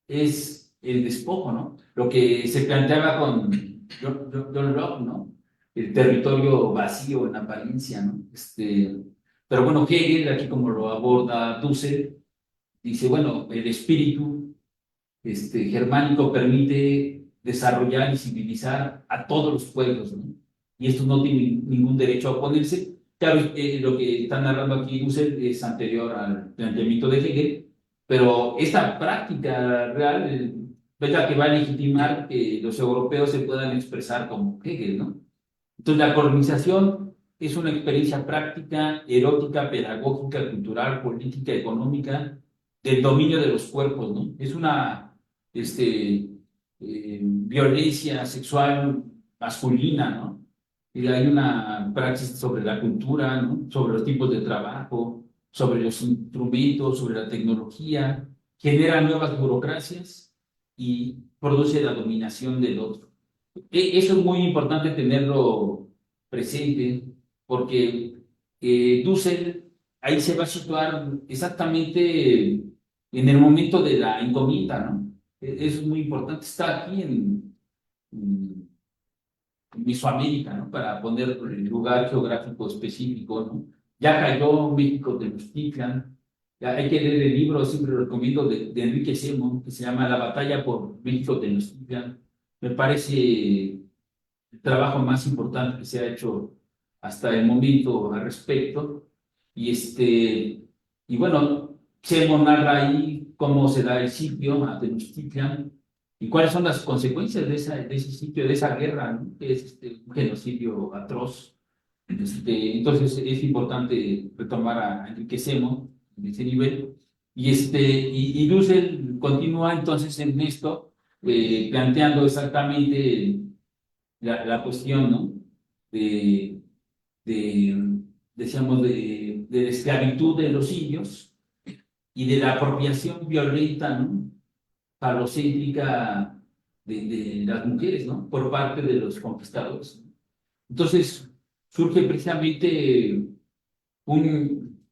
es el despojo, ¿no? Lo que se planteaba con John Locke, ¿no? El territorio vacío en apariencia, ¿no? Pero bueno, Hegel, aquí como lo aborda Dussel, dice, bueno, el espíritu germánico permite desarrollar y civilizar a todos los pueblos, ¿no? Y estos no tienen ningún derecho a oponerse. Claro, lo que está narrando aquí Dussel es anterior al planteamiento de Hegel, pero esta práctica real es la que va a legitimar que los europeos se puedan expresar como Hegel, ¿no? Entonces, la colonización es una experiencia práctica, erótica, pedagógica, cultural, política, económica, del dominio de los cuerpos, ¿no? Es una violencia sexual masculina, ¿no? Y hay una praxis sobre la cultura, ¿no? Sobre los tipos de trabajo, sobre los instrumentos, sobre la tecnología, genera nuevas burocracias y produce la dominación del otro. Eso es muy importante tenerlo presente, porque Dussel ahí se va a situar exactamente en el momento de la encomienda, ¿no? Eso es muy importante. Está aquí en Mesoamérica, ¿no? Para poner el lugar geográfico específico, ¿no? Ya cayó México Tenochtitlan. Ya hay que leer el libro, siempre lo recomiendo, de Enrique Semo, que se llama La batalla por México Tenochtitlan. Me parece el trabajo más importante que se ha hecho hasta el momento al respecto. Y, y bueno, Chemo narra ahí cómo se da el sitio a Tenochtitlan y cuáles son las consecuencias de ese sitio, de esa guerra, ¿no? Que es un genocidio atroz. Entonces es importante retomar a Enrique Semo en ese nivel. Y Dussel continúa entonces en esto, planteando exactamente la cuestión, ¿no? De, decíamos, de la esclavitud de los indios y de la apropiación violenta, ¿no? Falocéntrica de las mujeres, ¿no? Por parte de los conquistadores. Entonces, surge precisamente un,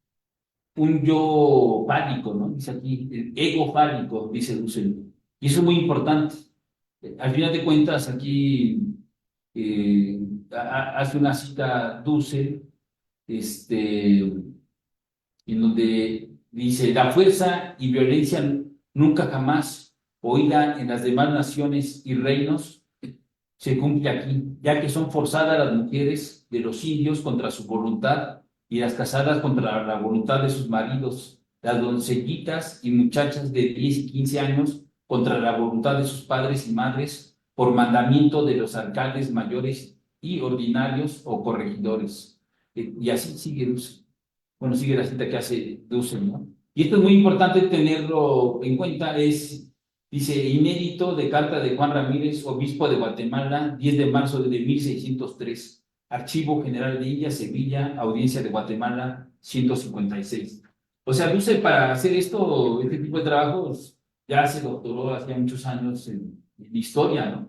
un yo fálico, ¿no? Dice aquí, el ego fálico, dice Dussel. Y eso es muy importante. Al final de cuentas, aquí eh, hace una cita Dussel, en donde dice, la fuerza y violencia nunca jamás oída en las demás naciones y reinos se cumple aquí, ya que son forzadas las mujeres de los indios contra su voluntad y las casadas contra la voluntad de sus maridos, las doncellitas y muchachas de 10 y 15 años contra la voluntad de sus padres y madres por mandamiento de los alcaldes mayores y ordinarios o corregidores. Y así sigue Dussel. Bueno, sigue la cita que hace Dussel, ¿no? Y esto es muy importante tenerlo en cuenta, dice, inédito de carta de Juan Ramírez, obispo de Guatemala, 10 de marzo de 1603, Archivo General de Indias, Sevilla, Audiencia de Guatemala, 156. O sea, Dussel para hacer este tipo de trabajos, ya se doctoró hacía muchos años en historia, ¿no?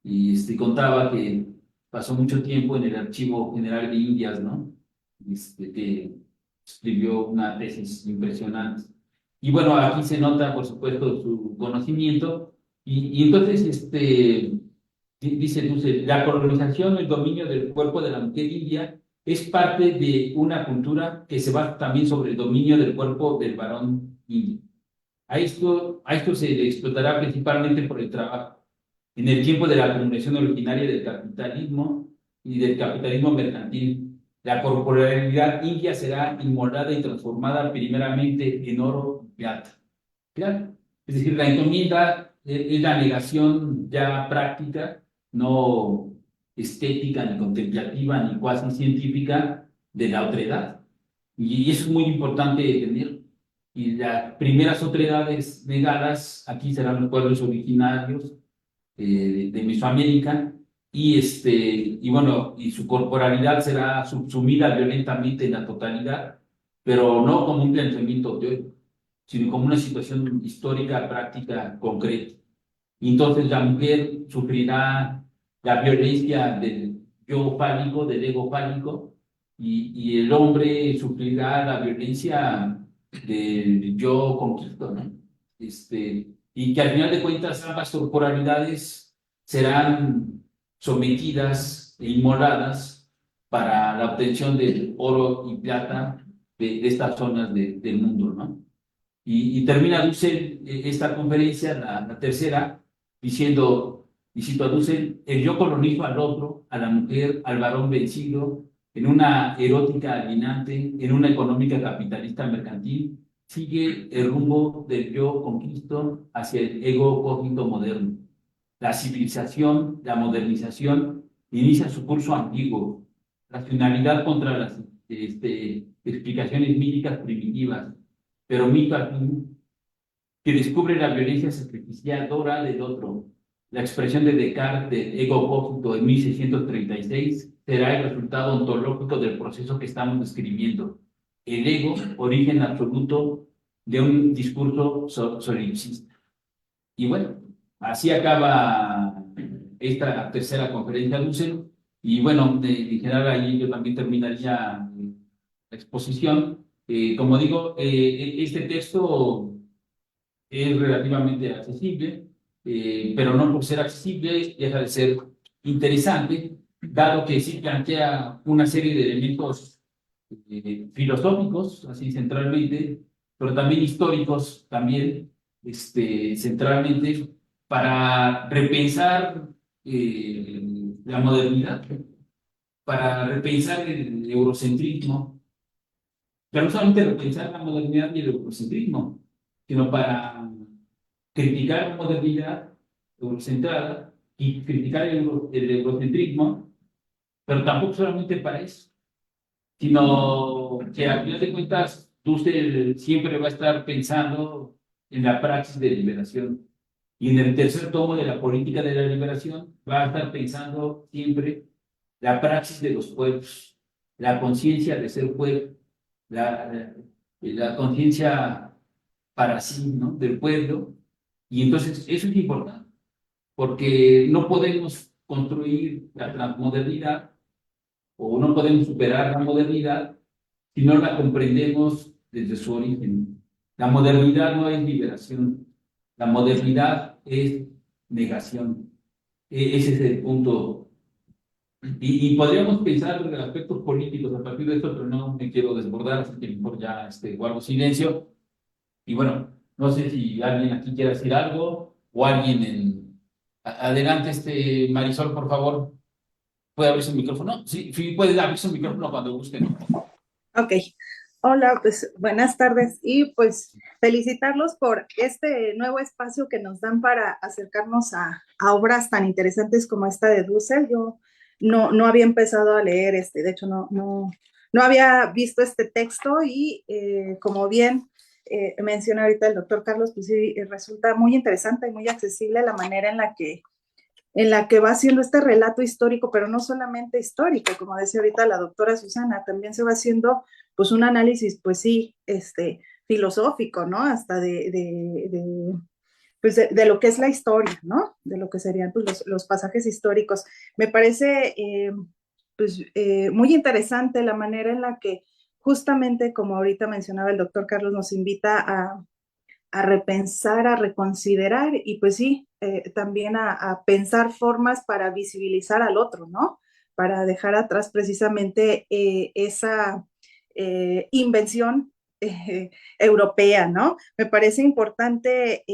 Y contaba que pasó mucho tiempo en el Archivo General de Indias, ¿no? Que escribió una tesis impresionante. Y bueno, aquí se nota, por supuesto, su conocimiento. Y entonces, dice Dussel, la colonización, el dominio del cuerpo de la mujer india es parte de una cultura que se basa también sobre el dominio del cuerpo del varón indio. A esto se le explotará principalmente por el trabajo. En el tiempo de la acumulación originaria del capitalismo y del capitalismo mercantil, la corporalidad india será inmolada y transformada primeramente en oro y plata. Claro. Es decir, la encomienda es la negación ya práctica, no estética, ni contemplativa, ni cuasi científica de la otredad. Y eso es muy importante tener. Y las primeras otredades negadas aquí serán los pueblos originarios de Mesoamérica, y bueno, y su corporalidad será subsumida violentamente en la totalidad, pero no como un planteamiento teórico, sino como una situación histórica, práctica, concreta. Y entonces la mujer sufrirá la violencia del yo fálico, del ego fálico, y el hombre sufrirá la violencia del yo conquisto, ¿no? Y que al final de cuentas ambas corporalidades serán sometidas e inmoladas para la obtención del oro y plata de estas zonas del mundo, ¿no? Y termina Dussel esta conferencia, la tercera, diciendo, y cito a Dussel: el yo colonizo al otro, a la mujer, al varón vencido, en una erótica alienante, en una económica capitalista mercantil, sigue el rumbo del yo conquisto hacia el ego cósmico moderno. La civilización, la modernización, inicia su curso antiguo, racionalidad contra las explicaciones míticas primitivas, pero mito al fin, que descubre la violencia sacrificiadora del otro. La expresión de Descartes del ego cósmico en 1636 será el resultado ontológico del proceso que estamos describiendo. El ego, origen absoluto de un discurso solipsista. Y bueno, así acaba esta tercera conferencia de Dussel. Y bueno, en general ahí yo también terminaría la exposición. Como digo, este texto es relativamente accesible, pero no por ser accesible deja de ser interesante, dado que sí plantea una serie de elementos filosóficos, así centralmente, pero también históricos, también centralmente, para repensar la modernidad, para repensar el eurocentrismo, pero no solamente repensar la modernidad y el eurocentrismo, sino para criticar la modernidad eurocentrada y criticar el eurocentrismo, pero tampoco solamente para eso, sino que al final de cuentas Dussel siempre va a estar pensando en la praxis de liberación. Y en el tercer tomo de la política de la liberación va a estar pensando siempre la praxis de los pueblos, la conciencia de ser pueblo, la conciencia para sí, ¿no? Del pueblo. Y entonces eso es importante, porque no podemos construir la transmodernidad o no podemos superar la modernidad si no la comprendemos desde su origen. La modernidad no es liberación, la modernidad es negación. Ese es el punto. Y podríamos pensar en aspectos políticos a partir de esto, pero no me quiero desbordar, así que mejor ya guardo silencio. Y bueno, no sé si alguien aquí quiere decir algo o alguien en... Adelante, Marisol, por favor. ¿Puede abrir su micrófono? Sí, sí, puede abrir su micrófono cuando guste, ¿no? Ok, hola, pues buenas tardes y pues felicitarlos por este nuevo espacio que nos dan para acercarnos a obras tan interesantes como esta de Dussel. Yo no había empezado a leer de hecho no había visto este texto y como bien menciona ahorita el doctor Carlos, pues sí, resulta muy interesante y muy accesible la manera en la que va haciendo este relato histórico, pero no solamente histórico, como decía ahorita la doctora Susana, también se va haciendo pues un análisis, pues sí, filosófico, ¿no? Hasta pues de lo que es la historia, ¿no? De lo que serían pues, los pasajes históricos. Me parece pues, muy interesante la manera en la que justamente, como ahorita mencionaba el doctor Carlos, nos invita a repensar, a reconsiderar y pues sí, también a pensar formas para visibilizar al otro, ¿no? Para dejar atrás precisamente esa invención europea, ¿no? Me parece importante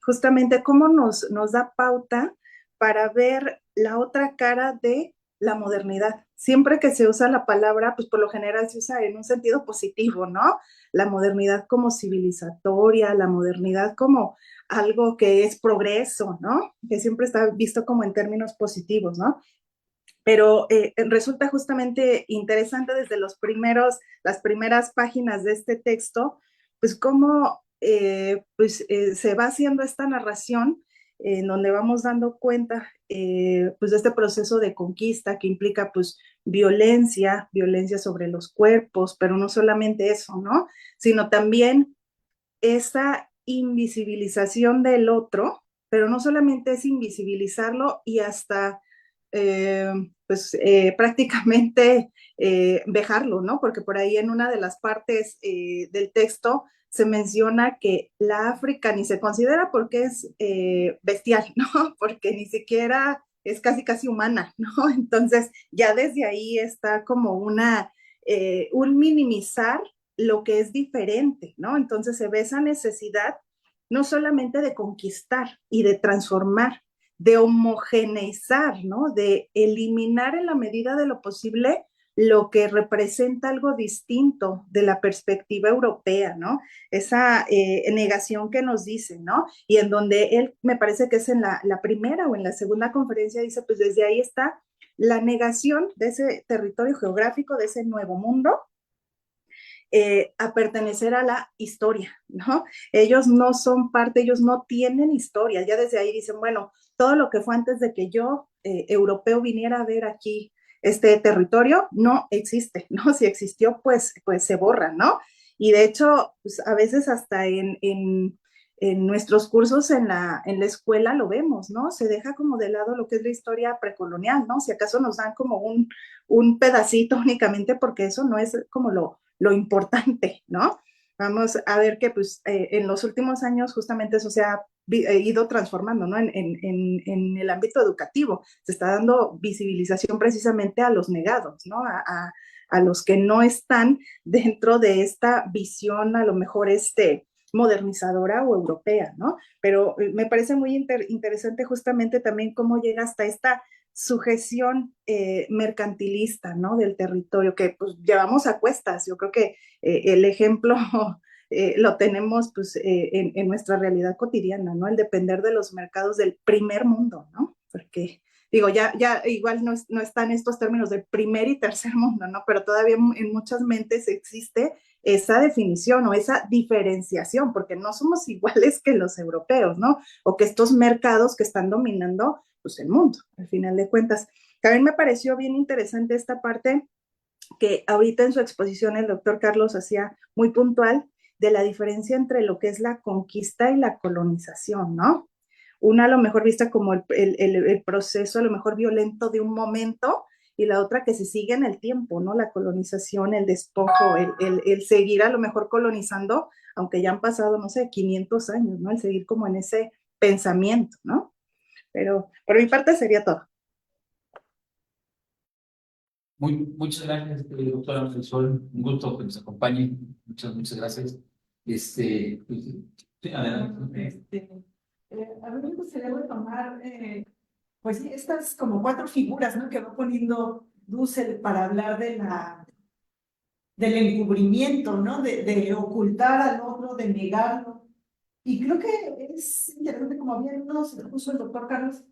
justamente cómo nos da pauta para ver la otra cara de la modernidad. Siempre que se usa la palabra, pues por lo general se usa en un sentido positivo, ¿no? La modernidad como civilizatoria, la modernidad como algo que es progreso, ¿no? Que siempre está visto como en términos positivos, ¿no? Pero resulta justamente interesante desde las primeras páginas de este texto, pues cómo se va haciendo esta narración en donde vamos dando cuenta pues de este proceso de conquista que implica pues violencia, violencia sobre los cuerpos, pero no solamente eso, ¿no? Sino también esa invisibilización del otro, pero no solamente es invisibilizarlo y hasta prácticamente vejarlo, ¿no? Porque por ahí en una de las partes del texto se menciona que la África ni se considera porque es bestial, ¿no? Porque ni siquiera es casi casi humana, ¿no? Entonces ya desde ahí está como un minimizar lo que es diferente, ¿no? Entonces se ve esa necesidad no solamente de conquistar y de transformar, de homogeneizar, ¿no? De eliminar en la medida de lo posible lo que representa algo distinto de la perspectiva europea, ¿no? Esa negación que nos dice, ¿no? Y en donde él, me parece que es en la primera o en la segunda conferencia, dice, pues desde ahí está la negación de ese territorio geográfico, de ese nuevo mundo, a pertenecer a la historia, ¿no? Ellos no son parte, ellos no tienen historia, ya desde ahí dicen, bueno, todo lo que fue antes de que yo, europeo, viniera a ver aquí este territorio, no existe, ¿no? Si existió, pues se borra, ¿no? Y de hecho, pues, a veces hasta en nuestros cursos en la escuela lo vemos, ¿no? Se deja como de lado lo que es la historia precolonial, ¿no? Si acaso nos dan como un pedacito únicamente porque eso no es como lo importante, ¿no? Vamos a ver que pues en los últimos años justamente eso se ha ido transformando, ¿no? En el ámbito educativo se está dando visibilización precisamente a los negados, ¿no? A los que no están dentro de esta visión a lo mejor modernizadora o europea, ¿no? Pero me parece muy interesante justamente también cómo llega hasta esta sujeción mercantilista, ¿no? Del territorio que pues llevamos a cuestas. Yo creo que el ejemplo lo tenemos pues en nuestra realidad cotidiana, ¿no? El depender de los mercados del primer mundo, ¿no? Porque digo, ya igual no están estos términos del primer y tercer mundo, ¿no? Pero todavía en muchas mentes existe esa definición o esa diferenciación, porque no somos iguales que los europeos, ¿no? O que estos mercados que están dominando pues el mundo, al final de cuentas. También me pareció bien interesante esta parte que ahorita en su exposición el doctor Carlos hacía muy puntual de la diferencia entre lo que es la conquista y la colonización, ¿no? Una a lo mejor vista como el proceso a lo mejor violento de un momento y la otra que se sigue en el tiempo, ¿no? La colonización, el despojo, el seguir a lo mejor colonizando, aunque ya han pasado, no sé, 500 años, ¿no? El seguir como en ese pensamiento, ¿no? Pero por mi parte sería todo. Muchas gracias, doctora Marisol. Un gusto que nos acompañe. Muchas gracias. Pues, sí, adelante. A mí me gustaría retomar, pues sí, estas como cuatro figuras, ¿no? Que va poniendo Dussel para hablar del encubrimiento, ¿no? De ocultar al otro, de negarlo. Y creo que es interesante, como bien nos puso el doctor Carlos,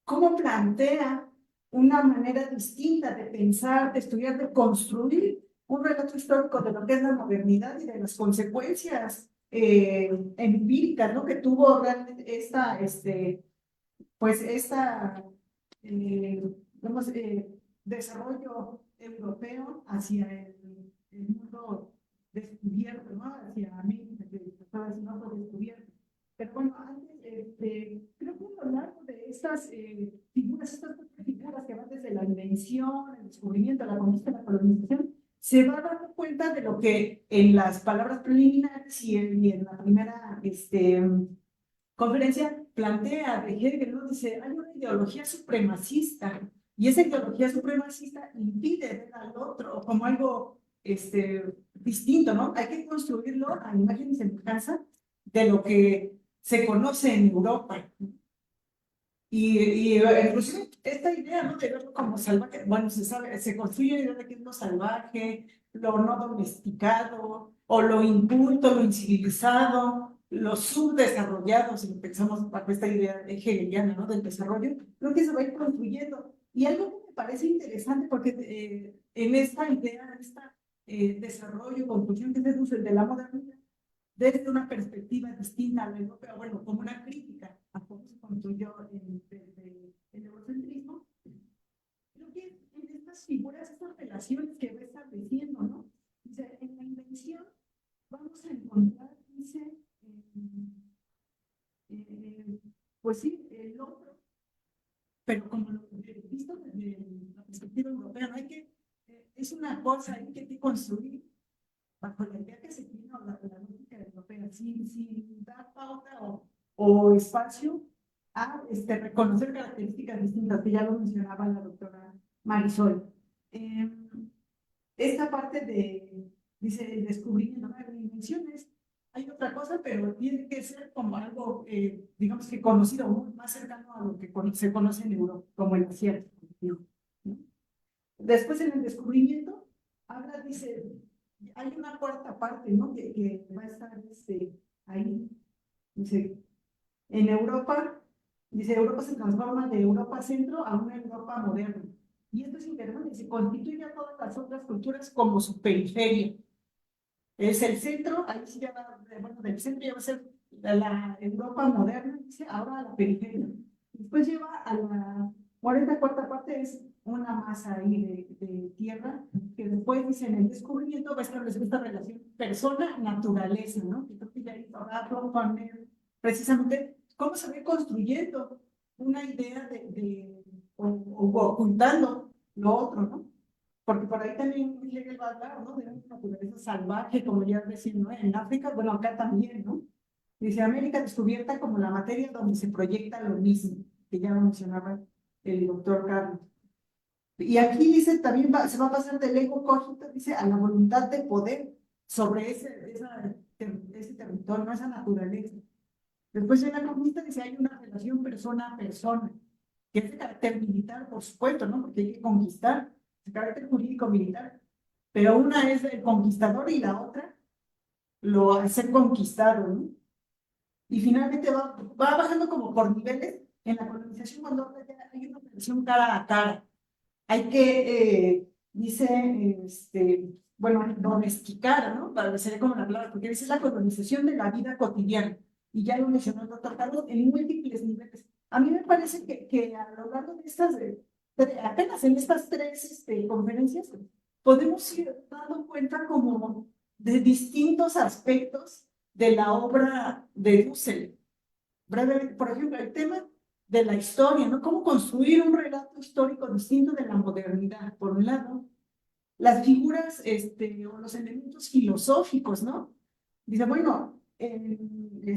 cómo plantea una manera distinta de pensar, de estudiar, de construir un relato histórico de lo que es la modernidad y de las consecuencias empíricas, ¿no? Que tuvo realmente digamos, desarrollo europeo hacia el mundo descubierto, ¿no? Hacia América, que estaba siendo descubierto. Pero bueno, antes, creo que a lo largo de estas figuras, estas cuatro figuras que van desde la invención, el descubrimiento, la conquista, la colonización, se va dando cuenta de lo que en las palabras preliminares y en la primera conferencia plantea de Hegel, ¿no? Dice, hay una ideología supremacista y esa ideología supremacista impide ver al otro como algo distinto, ¿no? Hay que construirlo a imagen y semejanza de lo que se conoce en Europa. Y inclusive esta idea, ¿no? De verlo como salvaje, bueno, se construye la idea de que es lo salvaje, lo no domesticado, o lo inculto, lo incivilizado, lo subdesarrollado, si pensamos bajo esta idea hegeliana, ¿no? Del desarrollo, creo que se va a ir construyendo. Y algo que me parece interesante, porque en esta idea, en esta desarrollo, construcción que se deduce de la modernidad, desde una perspectiva distinta a la europea, bueno, como una crítica a cómo se construyó desde figuras, estas relaciones que va estableciendo, ¿no? Dice, en la invención vamos a encontrar, dice, pues sí, el otro, pero como lo visto desde la perspectiva europea, no hay que, es una cosa ahí que hay que construir bajo la idea que se tiene o la lógica europea, sin dar pauta o espacio a reconocer características distintas, que ya lo mencionaba la doctora Marisol. Esta parte dice, el descubrimiento de invenciones, hay otra cosa, pero tiene que ser como algo, digamos que conocido, más cercano a lo que se conoce en Europa, como el acierto. ¿No? Después en el descubrimiento, habla, dice, hay una cuarta parte, ¿no? Que va a estar ahí. Dice, en Europa, dice, Europa se transforma de Europa centro a una Europa moderna. Y esto es interesante, se constituye a todas las otras culturas como su periferia. Es el centro, ahí sí ya va, bueno, del centro ya va a ser la Europa moderna, dice, ahora a la periferia. Después lleva a bueno, esta cuarta parte es una masa ahí de tierra, que después dice en el descubrimiento va a establecer esta relación persona-naturaleza, ¿no? Que creo que ya va a proponer precisamente cómo se ve construyendo una idea o ocultando lo otro, ¿no? Porque por ahí también Hegel va a hablar, ¿no? De una naturaleza salvaje, como ya decía, ¿no? En África, bueno, acá también, ¿no? Dice, América descubierta como la materia donde se proyecta lo mismo, que ya lo mencionaba el doctor Carlos. Y aquí dice, también se va a pasar del ego cogito, dice, a la voluntad de poder sobre ese territorio, esa naturaleza. Después en la conquista dice, hay una relación persona a persona, que es de carácter militar, por supuesto, ¿no? Porque hay que conquistar, de carácter jurídico militar. Pero una es el conquistador y la otra lo a ser conquistado, ¿no? Y finalmente va bajando como por niveles. En la colonización, cuando hay una relación cara a cara, hay que, dice, bueno, domesticar, ¿no? Sería como la palabra, porque esa es la colonización de la vida cotidiana. Y ya lo mencionó el doctor Carlos, en múltiples niveles. A mí me parece que a lo largo de estas, apenas en estas tres conferencias, podemos ir dando cuenta como de distintos aspectos de la obra de Dussel. Brevemente, por ejemplo, el tema de la historia, ¿no? Cómo construir un relato histórico distinto de la modernidad, por un lado. Las figuras, o los elementos filosóficos, ¿no? Dice, bueno, en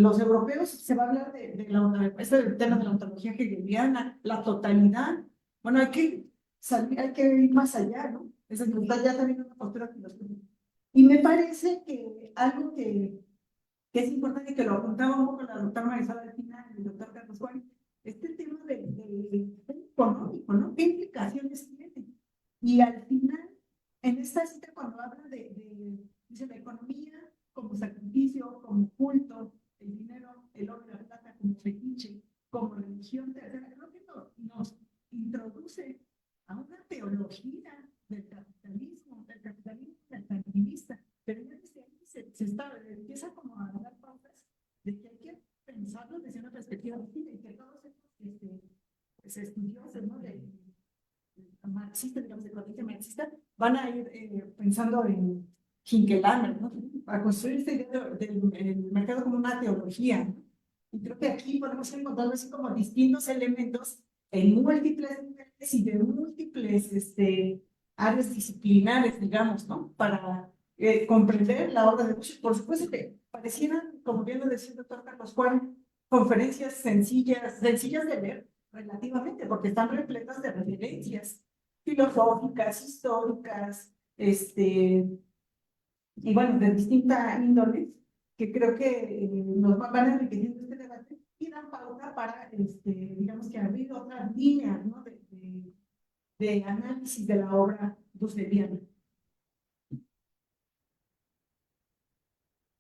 los europeos se va a hablar este tema de la ontología hegeliana, la totalidad. Bueno, hay que ir más allá, ¿no? Es decir, está ya también una postura filosófica. Y me parece que algo que es importante, que lo apuntaba un poco la doctora Marisol al final, el doctor Carlos Juan, este tema del económico, ¿no? ¿Qué implicaciones tiene? Y al final, en esta cita, cuando habla dice, la economía como sacrificio, como culto, el dinero, el oro y la plata como fetiche, como religión tercera, creo que nos introduce a una teología del capitalismo mercantilista, pero ya desde ahí empieza como a dar pautas de que hay que pensarlo desde una perspectiva distinta y que todos estos estudiosos, ¿no? Marxista, digamos, de corriente marxista, van a ir pensando en Hinkelhammer, ¿no? Para construir esta idea del mercado como una teología, ¿no? Y creo que aquí podemos encontrar así como distintos elementos en múltiples niveles y de múltiples áreas disciplinares, digamos, ¿no? Para comprender la obra de Dussel. Por supuesto que parecieran, como bien lo decía el doctor Carlos Juan, conferencias sencillas de leer relativamente, porque están repletas de referencias filosóficas, históricas, y bueno, de distinta índole, que creo que nos van enriqueciendo este debate y dan pauta para, digamos que abrir otras líneas, ¿no? de análisis de la obra dusseliana.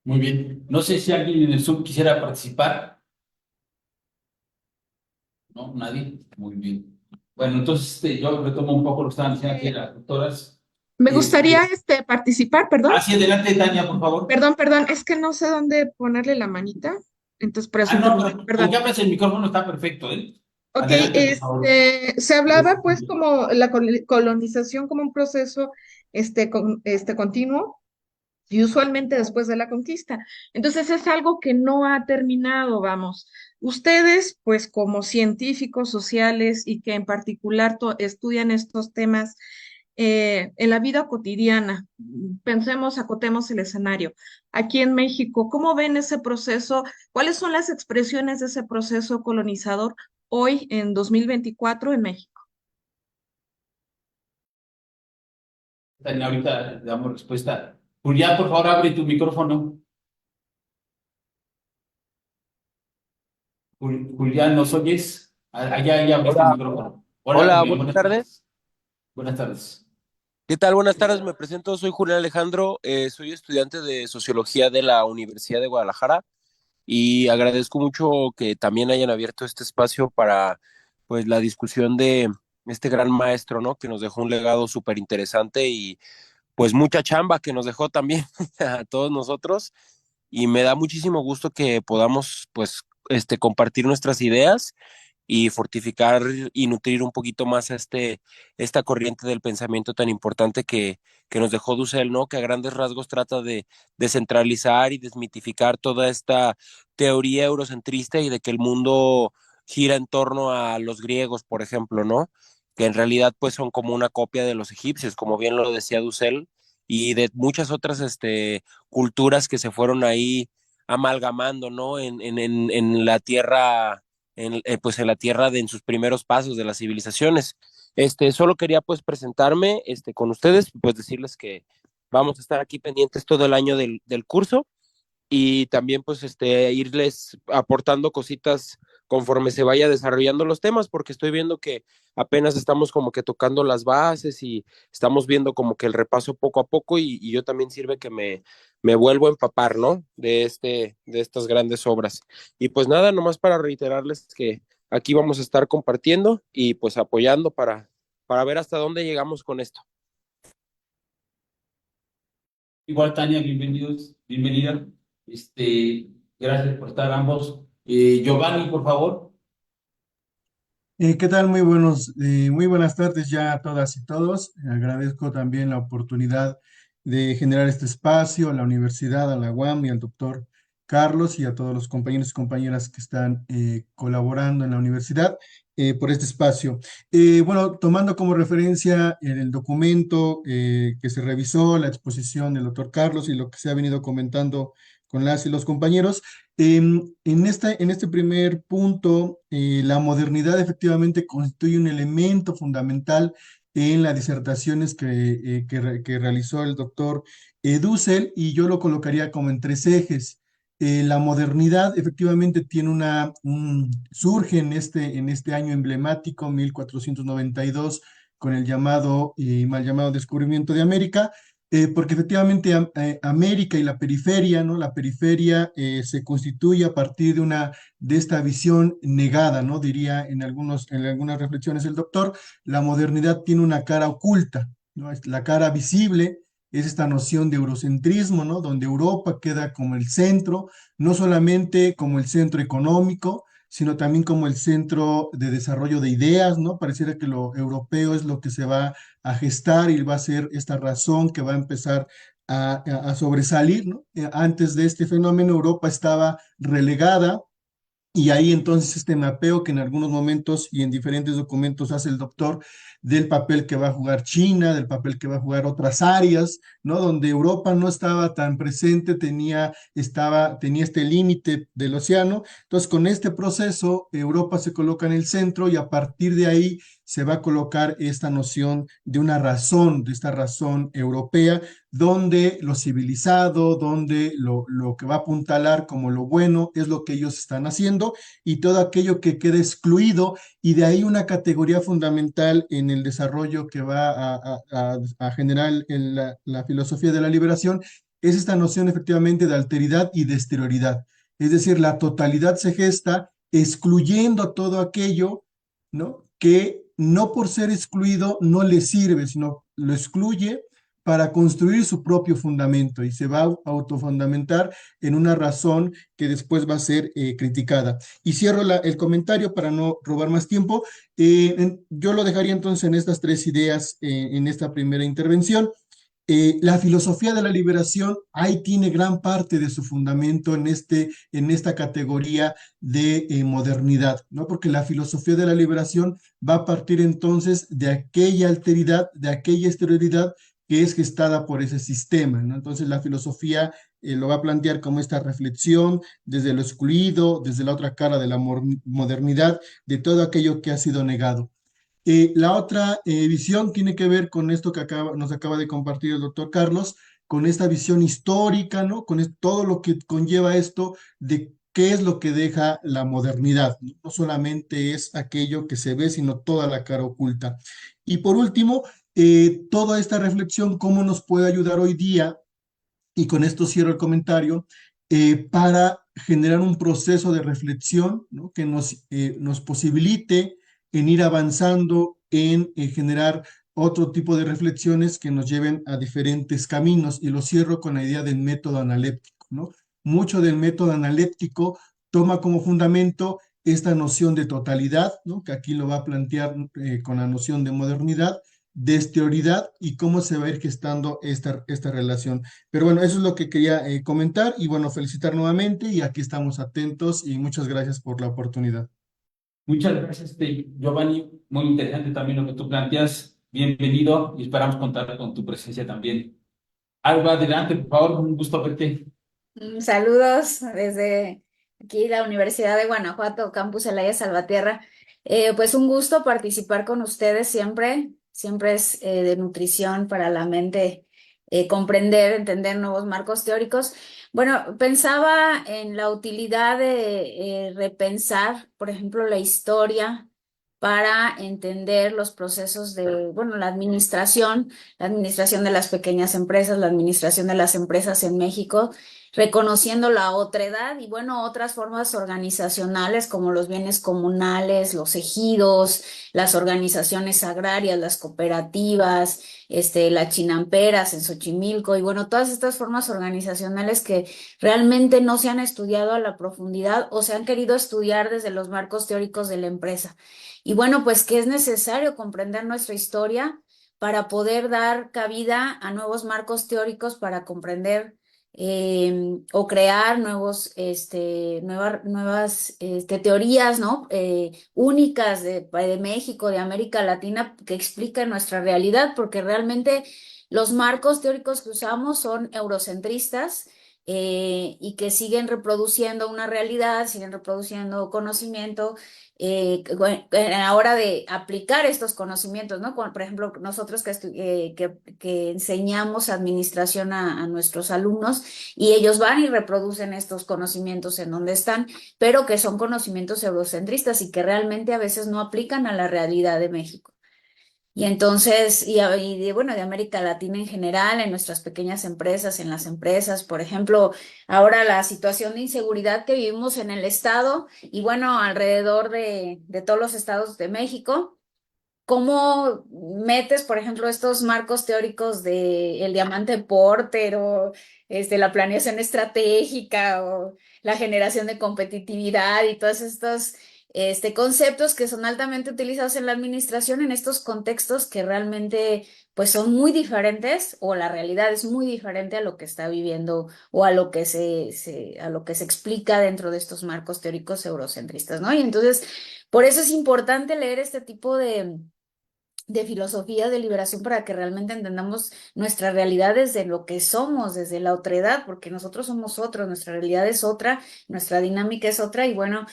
Muy bien. No sé si alguien en el Zoom quisiera participar. ¿No? ¿Nadie? Muy bien. Bueno, entonces yo retomo un poco lo que estaban diciendo aquí las doctoras. Me gustaría participar, perdón. Hacia adelante, Tania, por favor. Perdón, es que no sé dónde ponerle la manita. Entonces, por eso No, perdón. con que abras el micrófono está perfecto, ¿eh? Ok, Adelante, por favor. se hablaba pues como la colonización como un proceso continuo y usualmente después de la conquista. Entonces es algo que no ha terminado, vamos. Ustedes, pues como científicos sociales y que en particular estudian estos temas en la vida cotidiana, pensemos, acotemos el escenario. Aquí en México, ¿cómo ven ese proceso? ¿Cuáles son las expresiones de ese proceso colonizador hoy en 2024 en México? Tania, ahorita le damos respuesta. Julián, por favor, abre tu micrófono. Julián, ¿nos oyes? Allá ya abriste el Hola, micrófono. Hola, hola, Julián, buenas buenas tardes. tardes. Buenas tardes. ¿Qué tal? Buenas tardes, me presento, soy Julián Alejandro, soy estudiante de Sociología de la Universidad de Guadalajara y agradezco mucho que también hayan abierto este espacio para pues la discusión de este gran maestro, ¿no? Que nos dejó un legado súper interesante y pues mucha chamba que nos dejó también a todos nosotros y me da muchísimo gusto que podamos pues compartir nuestras ideas y fortificar y nutrir un poquito más esta corriente del pensamiento tan importante que nos dejó Dussel, ¿no? Que a grandes rasgos trata de descentralizar y desmitificar toda esta teoría eurocentrista y de que el mundo gira en torno a los griegos, por ejemplo, ¿no? Que en realidad pues son como una copia de los egipcios, como bien lo decía Dussel, y de muchas otras culturas que se fueron ahí amalgamando, ¿no? En la tierra pues en la tierra en sus primeros pasos de las civilizaciones. Solo quería pues presentarme con ustedes, pues decirles que vamos a estar aquí pendientes todo el año del curso y también pues irles aportando cositas conforme se vaya desarrollando los temas, porque estoy viendo que apenas estamos como que tocando las bases y estamos viendo como que el repaso poco a poco y yo también sirve que me vuelvo a empapar, ¿no? De estas grandes obras. Y pues nada, nomás para reiterarles que aquí vamos a estar compartiendo y pues apoyando para ver hasta dónde llegamos con esto. Igual, Tania, bienvenidos, bienvenida. Gracias por estar ambos. Giovanni, por favor. ¿Qué tal? Muy buenas tardes ya a todas y todos. Agradezco también la oportunidad de generar este espacio a la universidad, a la UAM y al doctor Carlos y a todos los compañeros y compañeras que están colaborando en la universidad por este espacio. Bueno, tomando como referencia el documento que se revisó, la exposición del doctor Carlos y lo que se ha venido comentando con las y los compañeros. En este primer punto, la modernidad efectivamente constituye un elemento fundamental en las disertaciones que realizó el doctor Dussel, y yo lo colocaría como en tres ejes. La modernidad efectivamente tiene surge en este año emblemático, 1492, con el mal llamado descubrimiento de América, porque efectivamente América y la periferia, ¿no? La periferia se constituye a partir de esta visión negada, ¿no? Diría en algunas reflexiones el doctor, la modernidad tiene una cara oculta, ¿no? La cara visible es esta noción de eurocentrismo, ¿no? Donde Europa queda como el centro, no solamente como el centro económico, sino también como el centro de desarrollo de ideas, ¿no? Pareciera que lo europeo es lo que se va a gestar y va a ser esta razón que va a empezar a sobresalir, ¿no? Antes de este fenómeno, Europa estaba relegada, y ahí entonces este mapeo que en algunos momentos y en diferentes documentos hace el doctor del papel que va a jugar China, del papel que va a jugar otras áreas, ¿no? Donde Europa no estaba tan presente, tenía este límite del océano. Entonces, con este proceso, Europa se coloca en el centro y a partir de ahí se va a colocar esta noción de una razón, de esta razón europea, donde lo civilizado, donde lo que va a apuntalar como lo bueno es lo que ellos están haciendo, y todo aquello que queda excluido, y de ahí una categoría fundamental en el desarrollo que va a generar la filosofía de la liberación, es esta noción efectivamente de alteridad y de exterioridad. Es decir, la totalidad se gesta excluyendo todo aquello, ¿no? Que no por ser excluido no le sirve, sino lo excluye para construir su propio fundamento y se va a autofundamentar en una razón que después va a ser criticada. Y cierro el comentario para no robar más tiempo. Yo lo dejaría entonces en estas tres ideas en esta primera intervención. La filosofía de la liberación ahí tiene gran parte de su fundamento en esta categoría de modernidad, ¿no? Porque la filosofía de la liberación va a partir entonces de aquella alteridad, de aquella exterioridad que es gestada por ese sistema, ¿no? Entonces la filosofía lo va a plantear como esta reflexión desde lo excluido, desde la otra cara de la modernidad, de todo aquello que ha sido negado. La otra visión tiene que ver con esto que nos acaba de compartir el doctor Carlos, con esta visión histórica, ¿no? Con todo lo que conlleva esto de qué es lo que deja la modernidad. No No solamente es aquello que se ve, sino toda la cara oculta. Y por último, toda esta reflexión, cómo nos puede ayudar hoy día, y con esto cierro el comentario, para generar un proceso de reflexión, ¿no? Que nos posibilite en ir avanzando en generar otro tipo de reflexiones que nos lleven a diferentes caminos. Y lo cierro con la idea del método analéptico, ¿no? Mucho del método analéptico toma como fundamento esta noción de totalidad, ¿no? Que aquí lo va a plantear con la noción de modernidad, de exterioridad y cómo se va a ir gestando esta relación. Pero bueno, eso es lo que quería comentar y bueno, felicitar nuevamente y aquí estamos atentos y muchas gracias por la oportunidad. Muchas gracias, Giovanni. Muy interesante también lo que tú planteas. Bienvenido y esperamos contar con tu presencia también. Alba, adelante, por favor, un gusto verte. Saludos desde aquí la Universidad de Guanajuato, Campus Elaya Salvatierra. Pues un gusto participar con ustedes siempre. Siempre es de nutrición para la mente comprender, entender nuevos marcos teóricos. Bueno, pensaba en la utilidad de repensar, por ejemplo, la historia para entender los procesos de, bueno, la administración de las pequeñas empresas, la administración de las empresas en México, reconociendo la otredad y bueno, otras formas organizacionales como los bienes comunales, los ejidos, las organizaciones agrarias, las cooperativas, las chinamperas en Xochimilco y bueno, todas estas formas organizacionales que realmente no se han estudiado a la profundidad o se han querido estudiar desde los marcos teóricos de la empresa. Y bueno, pues que es necesario comprender nuestra historia para poder dar cabida a nuevos marcos teóricos para comprender o crear nuevas teorías, ¿no? Únicas de México, de América Latina, que explican nuestra realidad, porque realmente los marcos teóricos que usamos son eurocentristas y que siguen reproduciendo una realidad, siguen reproduciendo conocimiento a la hora de aplicar estos conocimientos, ¿no? Por ejemplo, nosotros que enseñamos administración a nuestros alumnos y ellos van y reproducen estos conocimientos en donde están, pero que son conocimientos eurocentristas y que realmente a veces no aplican a la realidad de México. Y entonces, bueno, de América Latina en general, en nuestras pequeñas empresas, en las empresas, por ejemplo, ahora la situación de inseguridad que vivimos en el estado y bueno, alrededor de todos los estados de México, ¿cómo metes, por ejemplo, estos marcos teóricos de el diamante Porter o la planeación estratégica o la generación de competitividad y todos estos conceptos que son altamente utilizados en la administración en estos contextos que realmente pues son muy diferentes o la realidad es muy diferente a lo que está viviendo o a lo que a lo que se explica dentro de estos marcos teóricos eurocentristas, ¿no? Y entonces, por eso es importante leer este tipo de filosofía de liberación para que realmente entendamos nuestra realidad desde lo que somos, desde la otredad, porque nosotros somos otros, nuestra realidad es otra, nuestra dinámica es otra y bueno,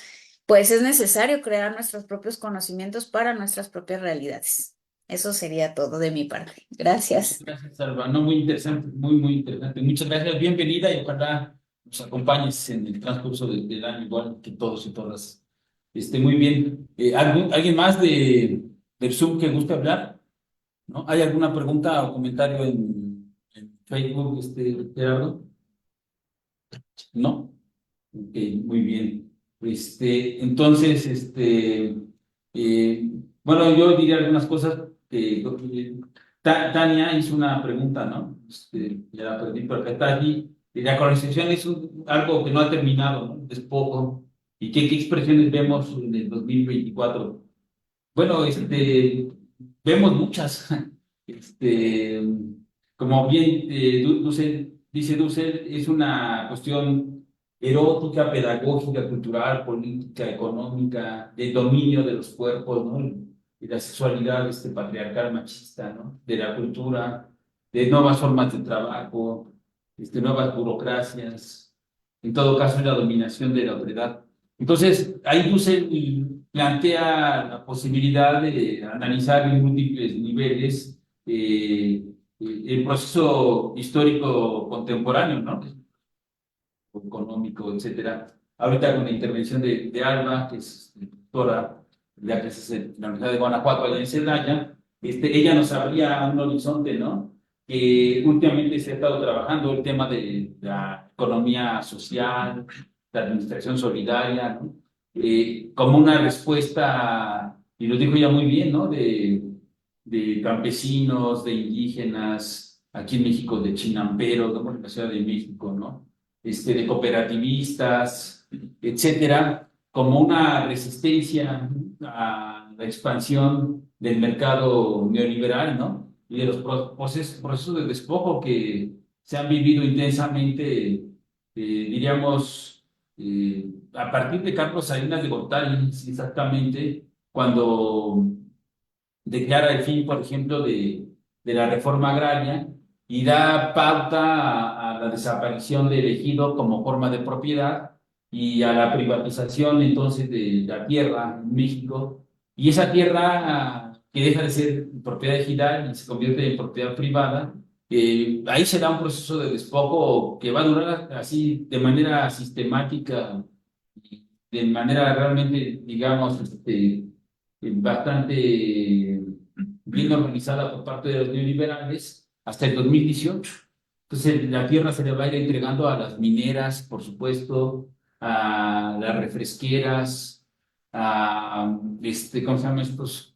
pues es necesario crear nuestros propios conocimientos para nuestras propias realidades. Eso sería todo de mi parte. Gracias. Gracias, Alba. No, muy interesante, muy interesante. Muchas gracias, bienvenida y ojalá nos acompañes en el transcurso del año, igual que todos y todas. Muy bien. ¿Alguien más del Zoom que guste hablar? ¿No? ¿Hay alguna pregunta o comentario en Facebook, Gerardo? ¿No? Ok, muy bien. Entonces, bueno, yo diría algunas cosas que Tania hizo una pregunta, ¿no? Ya la perdí, pero acá está aquí. La colonización es algo que no ha terminado, ¿no? Es poco. ¿Y qué expresiones vemos en el 2024? Bueno, vemos muchas. Este, como bien dice Dussel, es una cuestión erótica, pedagógica, cultural, política, económica, de dominio de los cuerpos, ¿no? Y la sexualidad patriarcal machista, ¿no? De la cultura, de nuevas formas de trabajo, nuevas burocracias, en todo caso, la dominación de la autoridad. Entonces, ahí Dussel plantea la posibilidad de analizar en múltiples niveles el proceso histórico contemporáneo, ¿no? Económico, etcétera. Ahorita con la intervención de Alba, que es doctora de la Universidad de Guanajuato, allá en Celaya, ella nos abría un horizonte, ¿no? Que últimamente se ha estado trabajando el tema de la economía social, la administración solidaria, ¿no? Como una respuesta, y lo dijo ella muy bien, ¿no? De campesinos, de indígenas, aquí en México de chinamperos, ¿no? En la Ciudad de México, ¿no? De cooperativistas, etcétera, como una resistencia a la expansión del mercado neoliberal, ¿no? Y de los procesos de despojo que se han vivido intensamente, diríamos, a partir de Carlos Salinas de Gortari, exactamente, cuando declara el fin, por ejemplo, de la reforma agraria y da pauta a la desaparición del ejido como forma de propiedad y a la privatización entonces de la tierra en México. Y esa tierra que deja de ser propiedad ejidal y se convierte en propiedad privada, ahí se da un proceso de despojo que va a durar así de manera sistemática, de manera realmente, digamos, bastante bien organizada por parte de los neoliberales hasta el 2018. Entonces, la tierra se le va a ir entregando a las mineras, por supuesto, a las refresqueras, ¿cómo se llaman estos?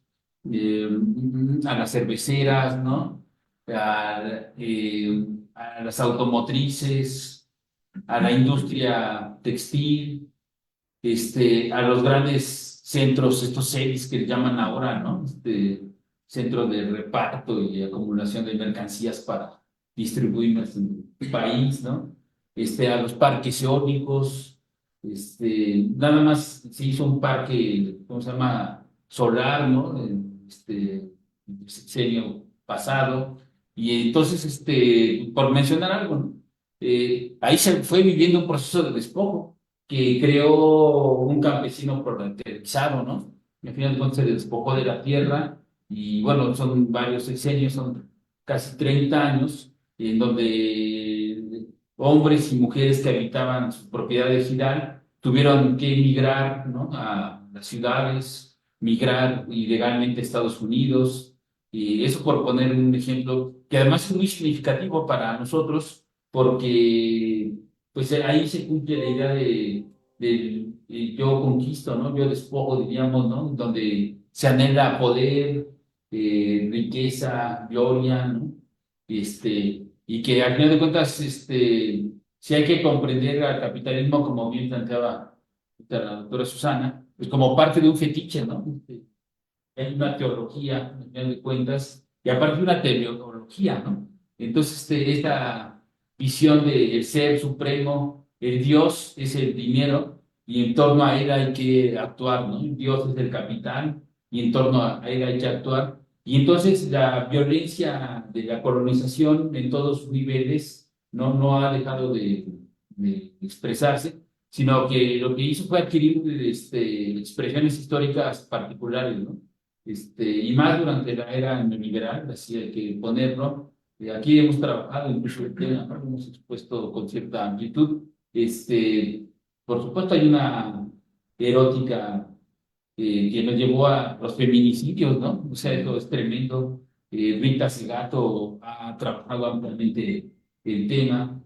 A las cerveceras, ¿no? A las automotrices, a la industria textil, a los grandes centros, estos CEDIS que llaman ahora, ¿no? Centros de reparto y acumulación de mercancías para distribuirlas en el país, ¿no? A los parques eólicos, nada más se hizo un parque, ¿cómo se llama? Solar, ¿no? El sexenio pasado. Y entonces, por mencionar algo, ¿no? Ahí se fue viviendo un proceso de despojo que creó un campesino proletarizado, ¿no? Y al final de cuentas se despojó de la tierra y bueno, son varios sexenios, son casi 30 años, en donde hombres y mujeres que habitaban su propiedad ejidal tuvieron que emigrar, ¿no? A las ciudades, migrar ilegalmente a Estados Unidos, y eso por poner un ejemplo que además es muy significativo para nosotros porque pues ahí se cumple la idea del yo conquisto, ¿no? Yo despojo, diríamos, ¿no? Donde se anhela poder, riqueza, gloria, ¿no? Y que al final de cuentas, sí hay que comprender al capitalismo, como bien planteaba la doctora Susana, pues como parte de un fetiche, ¿no? Hay una teología, al final de cuentas, y aparte una teleología, ¿no? Entonces, esta visión del ser supremo, el Dios es el dinero, y en torno a él hay que actuar, ¿no? Dios es el capital, y en torno a él hay que actuar. Y entonces la violencia de la colonización en todos sus niveles no ha dejado de expresarse, sino que lo que hizo fue adquirir expresiones históricas particulares, ¿no? Y más durante la era neoliberal, así hay que ponerlo. Aquí hemos trabajado incluso el tema, ¿no? Hemos expuesto con cierta amplitud. Por supuesto, hay una erótica que nos llevó a los feminicidios, ¿no? O sea, eso es tremendo. Rita Segato ha trabajado ampliamente el tema.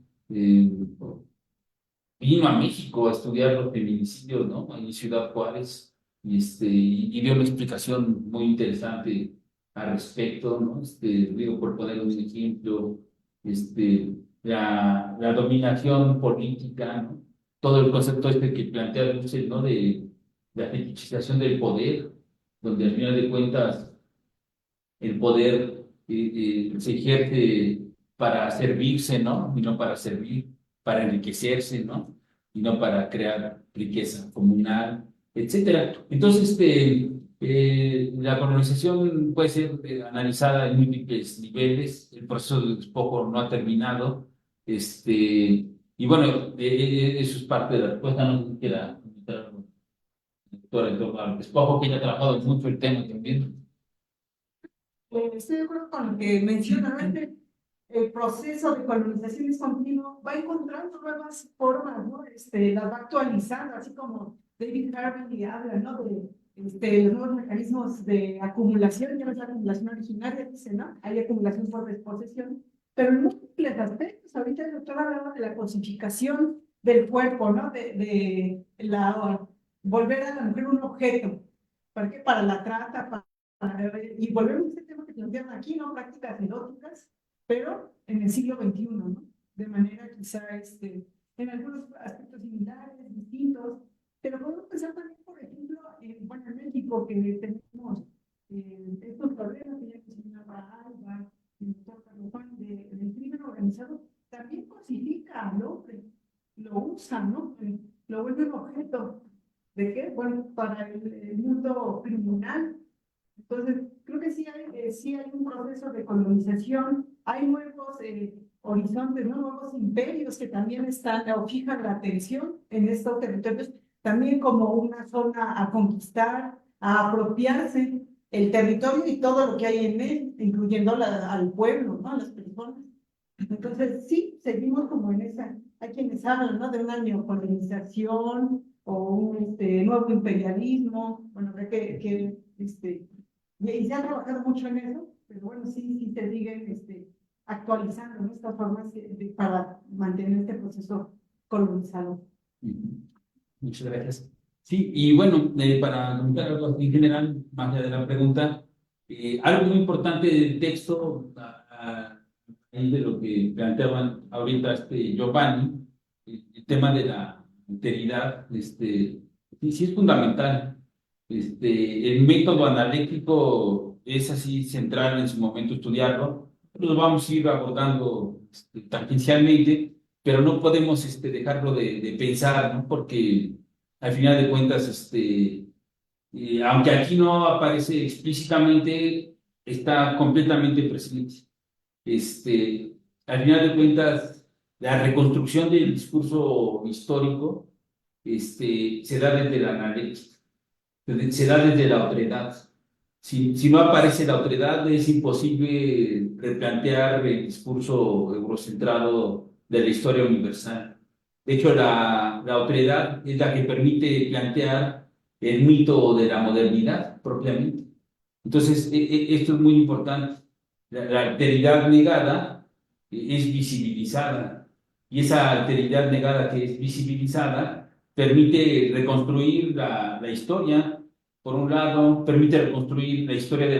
Vino a México a estudiar los feminicidios, ¿no? En Ciudad Juárez, y dio una explicación muy interesante al respecto, ¿no? Digo, por poner un ejemplo, la dominación política, ¿no? Todo el concepto que plantea Dussel, ¿no? De la fetichización del poder, donde al final de cuentas el poder se ejerce para servirse, ¿no? Y no para servir, para enriquecerse, ¿no? Y no para crear riqueza comunal, etcétera. Entonces, la colonización puede ser analizada en múltiples niveles, el proceso de despojo no ha terminado, y bueno, eso es parte de la respuesta, no sé si quiera comentar algo, doctora, en torno al despojo, que ella ha trabajado mucho el tema también. Estoy de acuerdo con lo que menciona, ¿no? El proceso de colonización es continuo, va encontrando nuevas formas, ¿no? Las va actualizando, así como David Harvey habla, ¿no? De los nuevos mecanismos de acumulación, ya no es la acumulación originaria, dice, ¿no? Hay acumulación por desposesión, pero en múltiples aspectos. Ahorita el doctor hablaba de la cosificación del cuerpo, ¿no? Volver a la mujer un objeto. ¿Para qué? Para la trata, y volvemos a este tema que plantean aquí, ¿no? Prácticas eróticas, pero en el siglo XXI, ¿no? De manera quizá, en algunos aspectos similares, distintos, pero podemos pensar también, por ejemplo, bueno, en México, que tenemos estos problemas que ya mencionaba Alba, el doctor Carlos Juan, del crimen organizado, también cosifica al hombre, lo usa, ¿no? Lo vuelve un objeto. ¿De qué? Bueno, para el mundo criminal. Entonces, creo que sí hay un proceso de colonización, hay nuevos horizontes, ¿no? Nuevos imperios que también están o fijan la atención en estos territorios, también como una zona a conquistar, a apropiarse el territorio y todo lo que hay en él, incluyendo al pueblo, ¿no? A las personas. Entonces, sí, seguimos como en esa. Hay quienes hablan, ¿no? De una neocolonización o un nuevo imperialismo. Bueno, creo y se ha trabajado mucho en eso, pero bueno, sí se siguen actualizando, ¿no? Estas formas para mantener este proceso colonizador. Muchas gracias. Sí, y bueno, para comentar algo así en general, más allá de la pregunta, algo muy importante del texto, ahí de lo que planteaban ahorita Giovanni, el tema de la alteridad, sí es fundamental. El método analítico es así central en su momento estudiarlo. Lo vamos a ir abordando tangencialmente, pero no podemos dejarlo de pensar, ¿no? Porque al final de cuentas, aunque aquí no aparece explícitamente, está completamente presente. Al final de cuentas, la reconstrucción del discurso histórico se da desde la analítica, se da desde la otredad. Si no aparece la otredad, es imposible replantear el discurso eurocentrado de la historia universal. De hecho, la otredad es la que permite plantear el mito de la modernidad propiamente. Entonces, esto es muy importante. La alteridad negada es visibilizada, y esa alteridad negada que es visibilizada permite reconstruir la historia. Por un lado, permite reconstruir la historia de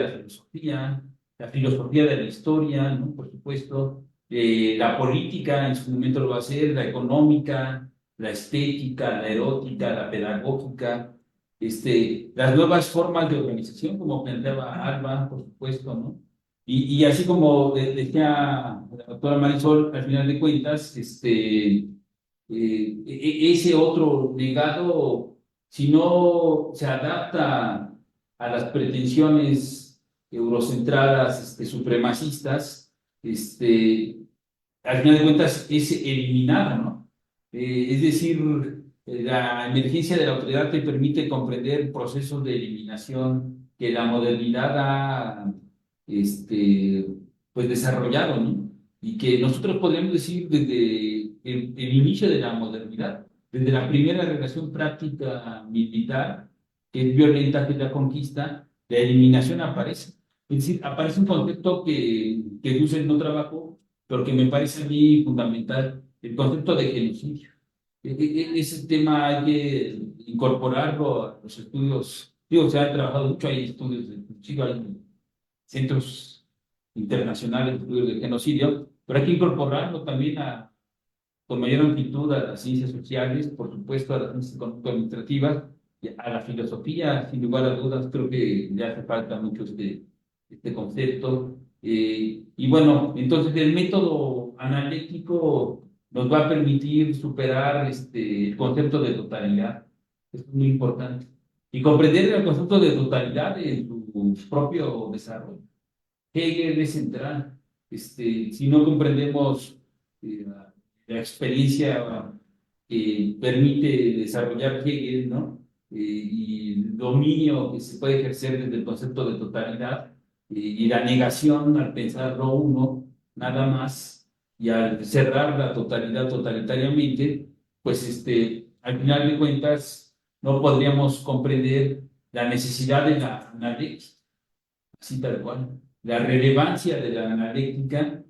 la filosofía de la historia, ¿no? Por supuesto, la política en su momento lo va a hacer, la económica, la estética, la erótica, la pedagógica, las nuevas formas de organización, como planteaba Alba, por supuesto, ¿no? Y así como decía la doctora Marisol, al final de cuentas, ese otro legado, si no se adapta a las pretensiones eurocentradas, supremacistas, al final de cuentas es eliminado, ¿no? Es decir, la emergencia de la autoridad te permite comprender procesos de eliminación que la modernidad ha, pues desarrollado, ¿no? Y que nosotros podríamos decir desde el inicio de la modernidad, desde la primera relación práctica militar, que es violenta, que es la conquista, la eliminación aparece. Es decir, aparece un concepto que Dussel no trabajó, pero que me parece a mí fundamental, el concepto de genocidio. Ese tema hay que incorporarlo a los estudios. Digo, se ha trabajado mucho, hay estudios de siglo, hay centros internacionales de estudios del genocidio, pero hay que incorporarlo también con mayor amplitud a las ciencias sociales, por supuesto a las ciencias económico-administrativas, y a la filosofía, sin lugar a dudas. Creo que le hace falta mucho este concepto. Y bueno, entonces el método analítico nos va a permitir superar el concepto de totalidad. Es muy importante. Y comprender el concepto de totalidad en su propio desarrollo. Hegel es central. Si no comprendemos la experiencia que permite desarrollar Hegel, ¿no? Y el dominio que se puede ejercer desde el concepto de totalidad, y la negación al pensar lo uno, nada más, y al cerrar la totalidad totalitariamente, pues al final de cuentas no podríamos comprender la necesidad de la análisis, así tal cual, la relevancia de la analéctica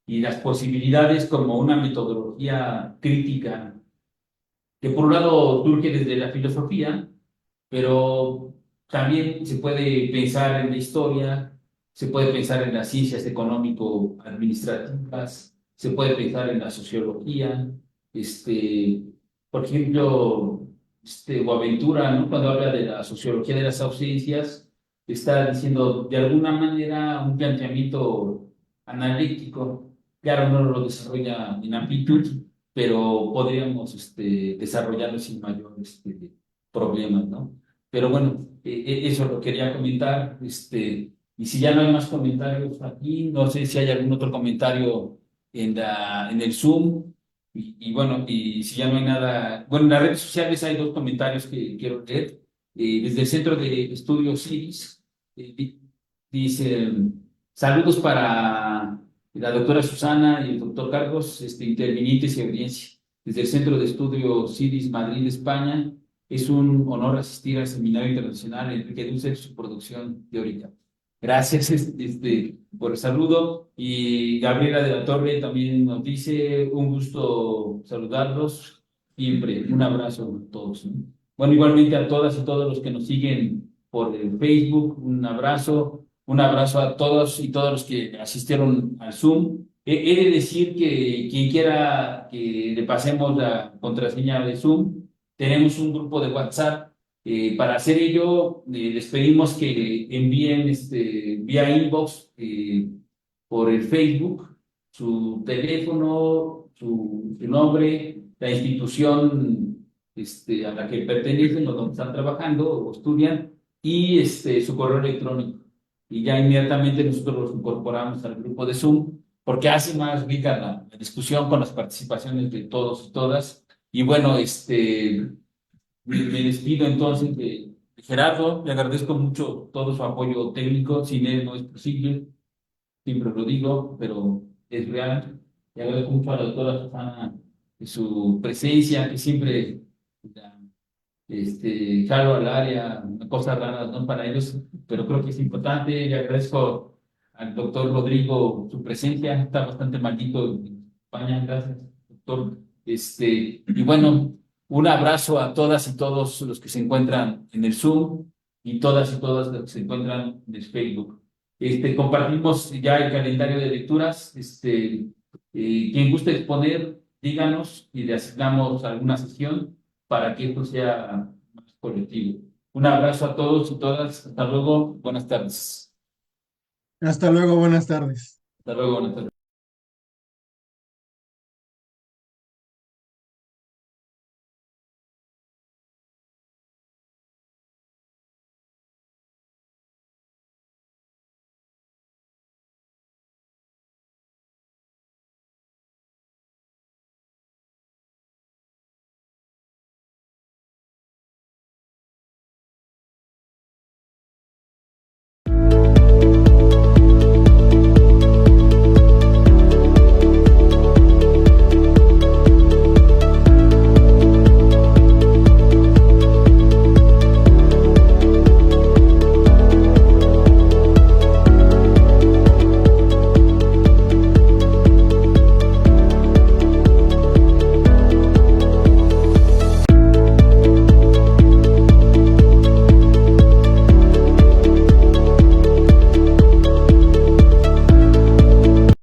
y las posibilidades como una metodología crítica que por un lado surge desde la filosofía, pero también se puede pensar en la historia, se puede pensar en las ciencias económico-administrativas, se puede pensar en la sociología. Por ejemplo, Boaventura, ¿no? Cuando habla de la sociología de las ausencias, está diciendo de alguna manera un planteamiento analítico. Claro, no lo desarrolla en amplitud, pero podríamos desarrollarlo sin mayor problemas, ¿no? Pero bueno, eso lo quería comentar. Y si ya no hay más comentarios aquí, no sé si hay algún otro comentario en el Zoom. Y bueno, y si ya no hay nada, bueno, en las redes sociales hay dos comentarios que quiero leer. Desde el Centro de Estudios CIDIS, dice: saludos para la doctora Susana y el doctor Carlos, intervinientes y audiencia. Desde el Centro de Estudios CIDIS Madrid, España, es un honor asistir al Seminario Internacional Enrique Dussel y su producción teórica. Gracias por el saludo. Y Gabriela de la Torre también nos dice: un gusto saludarlos siempre. Un abrazo a todos, ¿no? Bueno, igualmente a todas y todos los que nos siguen por el Facebook, un abrazo. Un abrazo a todos y todos los que asistieron al Zoom. He de decir que quien quiera que le pasemos la contraseña de Zoom, tenemos un grupo de WhatsApp. Para hacer ello, les pedimos que envíen vía inbox por el Facebook su teléfono, su nombre, la institución a la que pertenecen o donde están trabajando o estudian, y su correo electrónico. Y ya inmediatamente nosotros los incorporamos al grupo de Zoom, porque hace más rica la discusión con las participaciones de todos y todas. Y bueno, me despido entonces de Gerardo. Le agradezco mucho todo su apoyo técnico. Sin él no es posible, siempre lo digo, pero es real. Le agradezco mucho a la doctora Susana su presencia, que siempre jalo al área, cosas raras, ¿no? Para ellos, pero creo que es importante. Le agradezco al doctor Rodrigo su presencia. Está bastante maldito en España. Gracias, doctor. Y bueno, un abrazo a todas y todos los que se encuentran en el Zoom y todas y todas los que se encuentran en el Facebook. Compartimos ya el calendario de lecturas. Quien guste exponer, díganos y le asignamos alguna sesión para que esto sea más colectivo. Un abrazo a todos y todas. Hasta luego. Buenas tardes. Hasta luego, buenas tardes. Hasta luego. Buenas tardes.